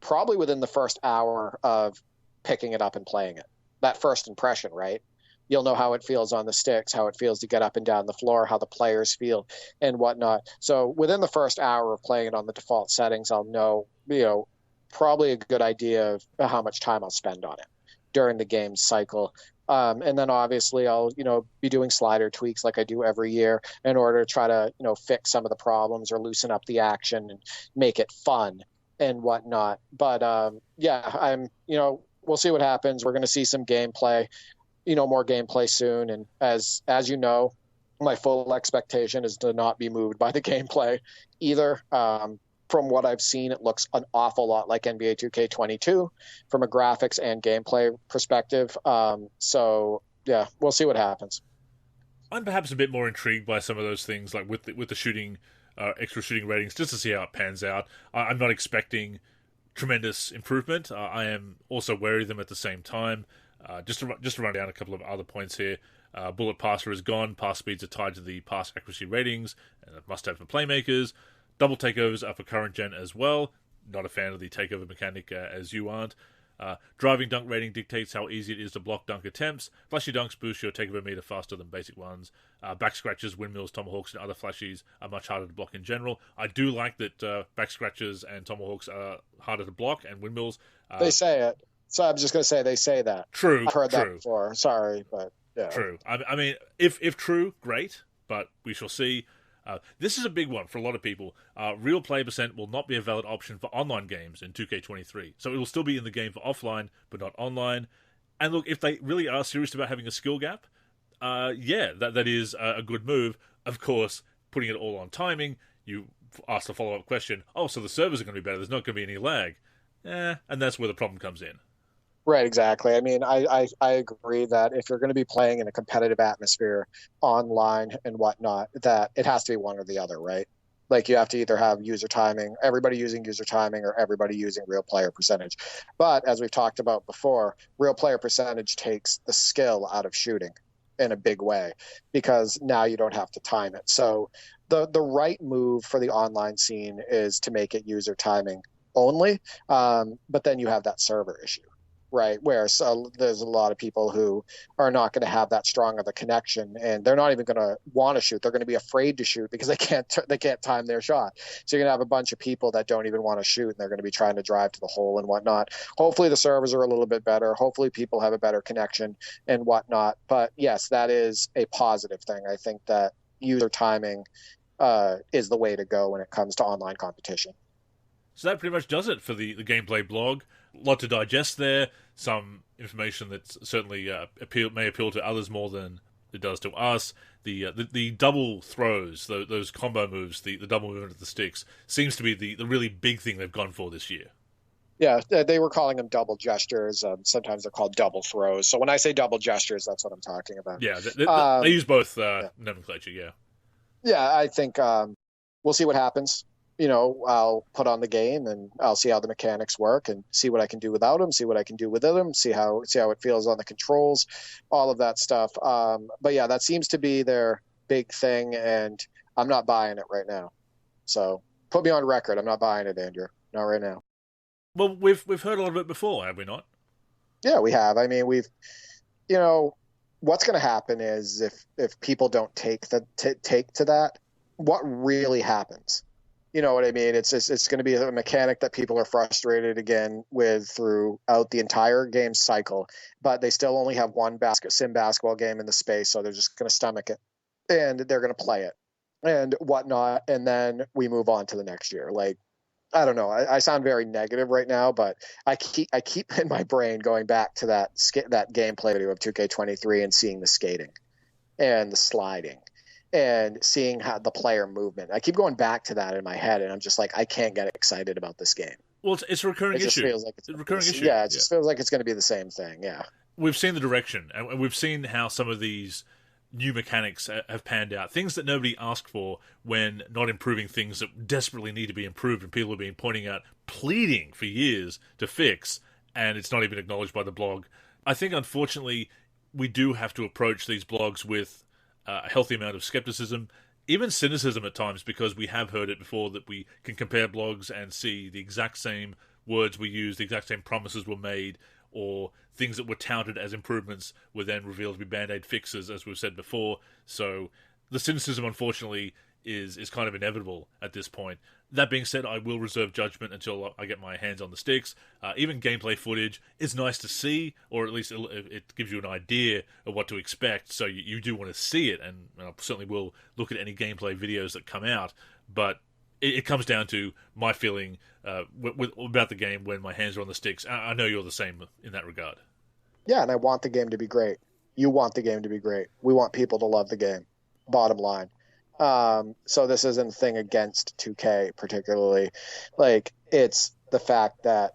probably within the first hour of picking it up and playing it. That first impression, right? You'll know how it feels on the sticks, how it feels to get up and down the floor, how the players feel and whatnot. So within the first hour of playing it on the default settings, I'll know, probably a good idea of how much time I'll spend on it during the game cycle. And then obviously I'll, be doing slider tweaks like I do every year in order to try to, fix some of the problems or loosen up the action and make it fun and whatnot. But we'll see what happens. We're going to see some gameplay, more gameplay soon. And as you know, my full expectation is to not be moved by the gameplay either. From what I've seen, it looks an awful lot like NBA 2K22 from a graphics and gameplay perspective. So yeah, we'll see what happens. I'm perhaps a bit more intrigued by some of those things, like with the shooting, extra shooting ratings, just to see how it pans out. I'm not expecting tremendous improvement. I am also wary of them at the same time. Just to run down a couple of other points here. Bullet passer is gone. Pass speeds are tied to the pass accuracy ratings, and a must-have for playmakers. Double takeovers are for current gen as well. Not a fan of the takeover mechanic as you aren't. Driving dunk rating dictates how easy it is to block dunk attempts. Flashy dunks boost your takeover meter faster than basic ones. Back scratches, windmills, tomahawks, and other flashies are much harder to block in general. I do like that back scratches and tomahawks are harder to block, and windmills. They say it. So I'm just going to say they say that. True. I've heard that before. Sorry, but yeah. True. I mean, if true, great, but we shall see. This is a big one for a lot of people. Real play percent will not be a valid option for online games in 2K23. So it will still be in the game for offline, but not online. And look, if they really are serious about having a skill gap, that is a good move. Of course, putting it all on timing, you ask the follow-up question, so the servers are going to be better, there's not going to be any lag. And that's where the problem comes in. Right, exactly. I mean, I agree that if you're going to be playing in a competitive atmosphere online and whatnot, that it has to be one or the other, right? Like you have to either have user timing, everybody using user timing, or everybody using real player percentage. But as we've talked about before, real player percentage takes the skill out of shooting in a big way because now you don't have to time it. So the right move for the online scene is to make it user timing only, but then you have that server issue. right? Where there's a lot of people who are not going to have that strong of a connection, and they're not even going to want to shoot. They're going to be afraid to shoot because they can't time their shot. So you're going to have a bunch of people that don't even want to shoot, and they're going to be trying to drive to the hole and whatnot. Hopefully the servers are a little bit better. Hopefully people have a better connection and whatnot. But yes, that is a positive thing. I think that user timing is the way to go when it comes to online competition. So that pretty much does it for the gameplay blog. A lot to digest there. Some information that certainly may appeal to others more than it does to us. The double throws, those combo moves, the double movement of the sticks, seems to be the really big thing they've gone for this year. Yeah, they were calling them double gestures. Sometimes they're called double throws. So when I say double gestures, that's what I'm talking about. Yeah, they use both nomenclature, yeah. Yeah, I think we'll see what happens. I'll put on the game and I'll see how the mechanics work and see what I can do without them, see what I can do with them, see how it feels on the controls, all of that stuff. But yeah, that seems to be their big thing, and I'm not buying it right now. So put me on record. I'm not buying it, Andrew. Not right now. Well, we've heard a lot of it before, have we not? Yeah, we have. I mean, what's going to happen is if people don't take to that, what really happens? You know what I mean? It's going to be a mechanic that people are frustrated again with throughout the entire game cycle, but they still only have one sim basketball game in the space, so they're just going to stomach it, and they're going to play it and whatnot, and then we move on to the next year. Like, I don't know. I sound very negative right now, but I keep in my brain going back to that gameplay video of 2K23 and seeing the skating and the sliding and seeing how the player movement. I keep going back to that in my head, and I'm just like, I can't get excited about this game. Well, it's a recurring issue. Feels like it's a recurring issue. Yeah, it just feels like it's going to be the same thing. Yeah. We've seen the direction, and we've seen how some of these new mechanics have panned out. Things that nobody asked for when not improving things that desperately need to be improved, and people have been pointing out, pleading for years to fix, and it's not even acknowledged by the blog. I think, unfortunately, we do have to approach these blogs with a healthy amount of skepticism, even cynicism at times, because we have heard it before that we can compare blogs and see the exact same words we use, the exact same promises were made, or things that were touted as improvements were then revealed to be Band-Aid fixes, as we've said before. So the cynicism, unfortunately, is kind of inevitable at this point. That being said, I will reserve judgment until I get my hands on the sticks. Even gameplay footage is nice to see, or at least it gives you an idea of what to expect, so you do want to see it, and I certainly will look at any gameplay videos that come out, but it comes down to my feeling about the game when my hands are on the sticks. I know you're the same in that regard. Yeah, and I want the game to be great. You want the game to be great. We want people to love the game, bottom line. So this isn't a thing against 2K particularly. Like, it's the fact that,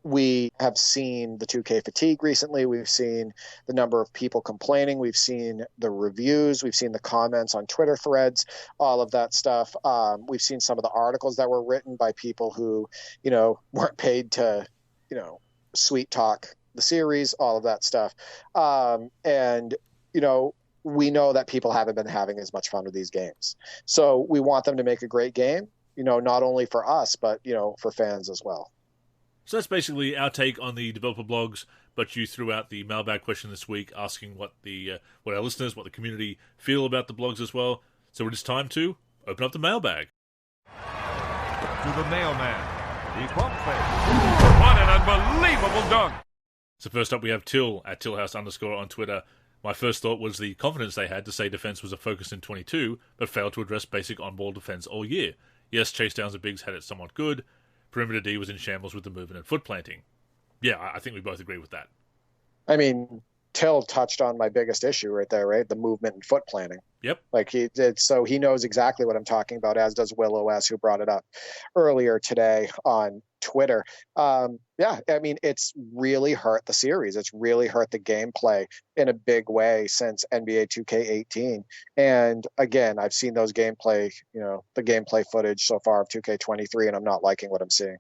we have seen the 2K fatigue recently. We've seen the number of people complaining. We've seen the reviews. We've seen the comments on Twitter threads, all of that stuff. We've seen some of the articles that were written by people who, weren't paid to, sweet talk the series, all of that stuff. And, we know that people haven't been having as much fun with these games. So we want them to make a great game, not only for us, but, for fans as well. So that's basically our take on the developer blogs, but you threw out the mailbag question this week asking what our listeners, what the community feel about the blogs as well. So it is time to open up the mailbag. To the mailman, the pump fake. What an unbelievable dunk! So first up we have Till at Tillhouse_ on Twitter. My first thought was the confidence they had to say defense was a focus in 22, but failed to address basic on-ball defense all year. Yes, chase downs of bigs had it somewhat good. Perimeter D was in shambles with the movement and foot planting. Yeah, I think we both agree with that. I mean, Till touched on my biggest issue right there, right? The movement and foot planting. Yep. Like he did, so he knows exactly what I'm talking about, as does Will OS, who brought it up earlier today on Twitter. Yeah, I mean, it's really hurt the series. It's really hurt the gameplay in a big way since NBA 2K18. And again, I've seen those the gameplay footage so far of 2K23, and I'm not liking what I'm seeing.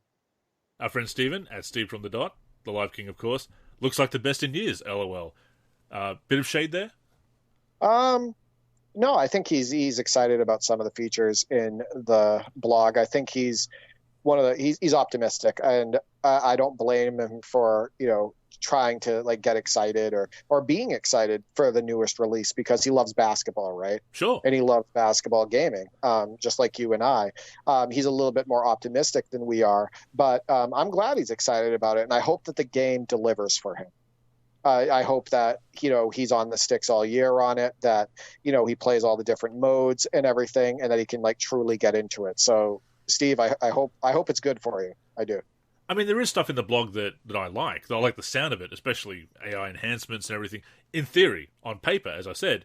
Our friend Steven, at Steve from the Dot, the Live King, of course, looks like the best in years, LOL. Bit of shade there? No, I think he's excited about some of the features in the blog. I think he's he's optimistic, and I don't blame him for, trying to like get excited or being excited for the newest release, because he loves basketball, right? Sure. And he loves basketball gaming, just like you and I. He's a little bit more optimistic than we are, but I'm glad he's excited about it, and I hope that the game delivers for him. I hope that, he's on the sticks all year on it, that, he plays all the different modes and everything, and that he can like truly get into it. So Steve, I hope it's good for you. I do. I mean, there is stuff in the blog that I like. I like the sound of it, especially AI enhancements and everything. In theory, on paper, as I said,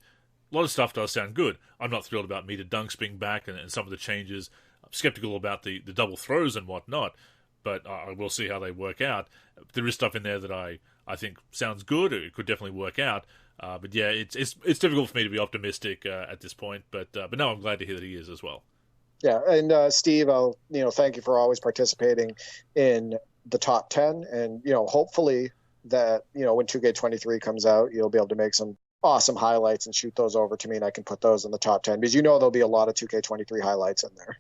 a lot of stuff does sound good. I'm not thrilled about meter dunks being back and some of the changes. I'm skeptical about the double throws and whatnot, but I will see how they work out. There is stuff in there that I think sounds good. It could definitely work out. But yeah, it's difficult for me to be optimistic at this point. But no, I'm glad to hear that he is as well. Yeah, and Steve, I'll thank you for always participating in the top 10, and hopefully that when 2K23 comes out, you'll be able to make some awesome highlights and shoot those over to me, and I can put those in the top 10, because there'll be a lot of 2K23 highlights in there.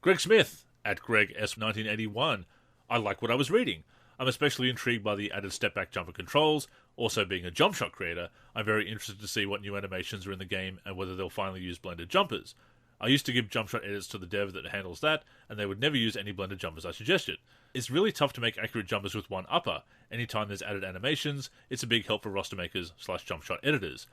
Greg Smith at Greg S1981. I like what I was reading. I'm especially intrigued by the added step-back jumper controls. Also, being a jump shot creator, I'm very interested to see what new animations are in the game and whether they'll finally use blended jumpers. I used to give jump shot edits to the dev that handles that, and they would never use any blended jumpers I suggested. It's really tough to make accurate jumpers with one upper. Anytime there's added animations, it's a big help for roster makers / jump shot editors.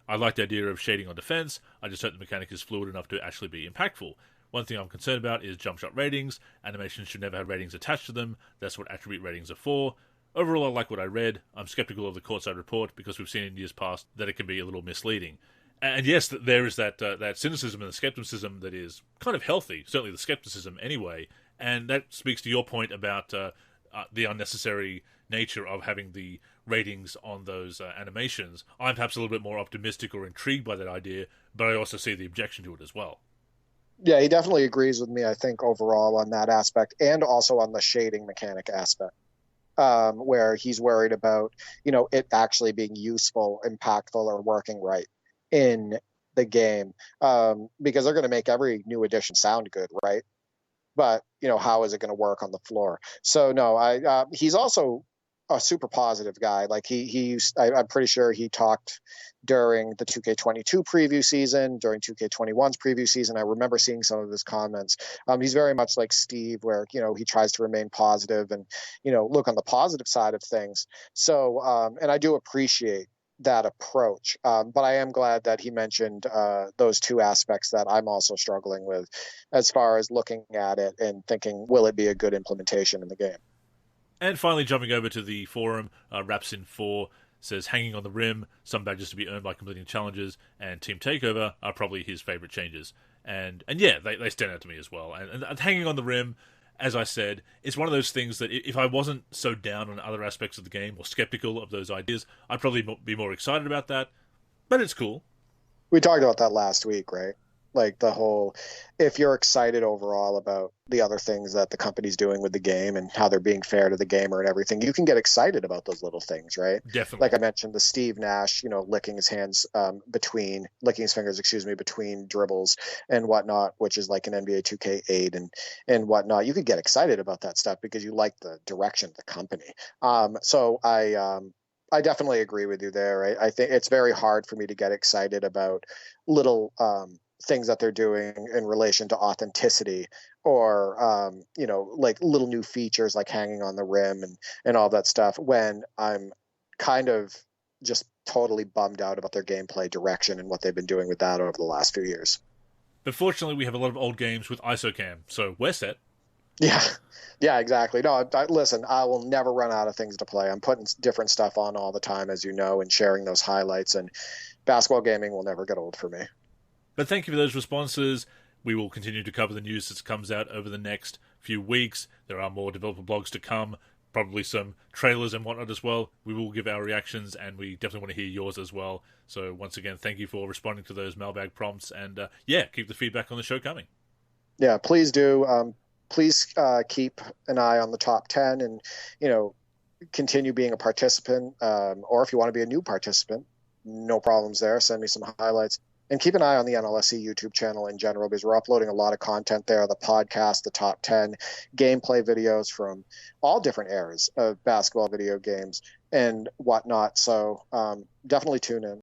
I like the idea of shading on defense. I just hope the mechanic is fluid enough to actually be impactful. One thing I'm concerned about is jump shot ratings. Animations should never have ratings attached to them. That's what attribute ratings are for. Overall, I like what I read. I'm skeptical of the courtside report because we've seen in years past that it can be a little misleading. And yes, there is that cynicism and the skepticism that is kind of healthy, certainly the skepticism anyway, and that speaks to your point about the unnecessary nature of having the ratings on those animations. I'm perhaps a little bit more optimistic or intrigued by that idea, but I also see the objection to it as well. Yeah, he definitely agrees with me, I think, overall on that aspect, and also on the shading mechanic aspect, where he's worried about, it actually being useful, impactful, or working right in the game, because they're going to make every new edition sound good, right? But how is it going to work on the floor? So no, he's also a super positive guy. Like I'm pretty sure he talked during the 2K22 preview season, during 2K21's preview season. I remember seeing some of his comments. He's very much like Steve, where he tries to remain positive and look on the positive side of things. So and I do appreciate that approach. But I am glad that he mentioned those two aspects that I'm also struggling with, as far as looking at it and thinking, will it be a good implementation in the game? And finally, jumping over to the forum, Rapsin4 says, hanging on the rim, some badges to be earned by completing challenges, and Team Takeover are probably his favourite changes. And yeah, they stand out to me as well. And hanging on the rim, as I said, it's one of those things that if I wasn't so down on other aspects of the game or skeptical of those ideas, I'd probably be more excited about that. But it's cool. We talked about that last week, right? Like the whole, if you're excited overall about the other things that the company's doing with the game and how they're being fair to the gamer and everything, you can get excited about those little things, right? Definitely. Like I mentioned, the Steve Nash, licking his fingers, between dribbles and whatnot, which is like an NBA 2K8 and whatnot. You could get excited about that stuff because you like the direction of the company. So I definitely agree with you there. I think it's very hard for me to get excited about little things that they're doing in relation to authenticity or, like little new features like hanging on the rim and all that stuff, when I'm kind of just totally bummed out about their gameplay direction and what they've been doing with that over the last few years. But fortunately, we have a lot of old games with ISOCAM, so we're set. Yeah, exactly. No, listen, I will never run out of things to play. I'm putting different stuff on all the time, as you know, and sharing those highlights, and basketball gaming will never get old for me. But thank you for those responses. We will continue to cover the news as it comes out over the next few weeks. There are more developer blogs to come, probably some trailers and whatnot as well. We will give our reactions, and we definitely want to hear yours as well. So once again, thank you for responding to those mailbag prompts, and keep the feedback on the show coming. Yeah, please do. Please keep an eye on the top 10 and, continue being a participant. Or if you want to be a new participant, no problems there. Send me some highlights. And keep an eye on the NLSC YouTube channel in general, because we're uploading a lot of content there, the podcast, the top 10 gameplay videos from all different eras of basketball video games and whatnot. So definitely tune in.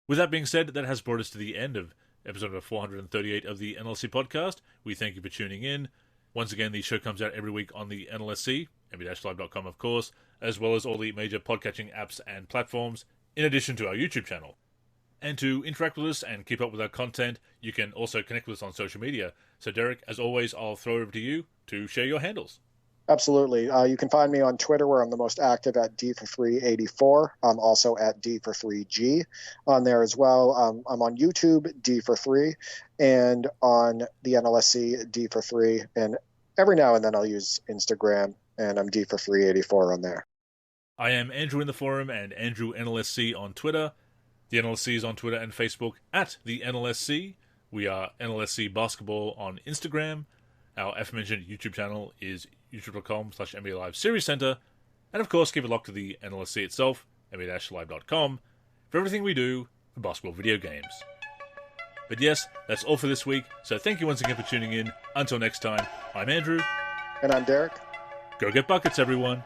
With that being said, that has brought us to the end of episode number 438 of the NLSC Podcast. We thank you for tuning in. Once again, the show comes out every week on the NLSC, nb-live.com of course, as well as all the major podcatching apps and platforms, in addition to our YouTube channel. And to interact with us and keep up with our content, you can also connect with us on social media. So Derek, as always, I'll throw it over to you to share your handles. Absolutely. You can find me on Twitter, where I'm the most active, at D4384. I'm also at D43G on there as well. I'm on YouTube, D43, and on the NLSC, D43. And every now and then I'll use Instagram, and I'm D4384 on there. I am Andrew in the forum and Andrew NLSC on Twitter. The NLSC is on Twitter and Facebook at the NLSC. We are NLSC Basketball on Instagram. Our aforementioned YouTube channel is youtube.com/NBA Live Series Center. And of course, keep it locked to the NLSC itself, nba-live.com, for everything we do for basketball video games. But yes, that's all for this week. So thank you once again for tuning in. Until next time, I'm Andrew. And I'm Derek. Go get buckets, everyone.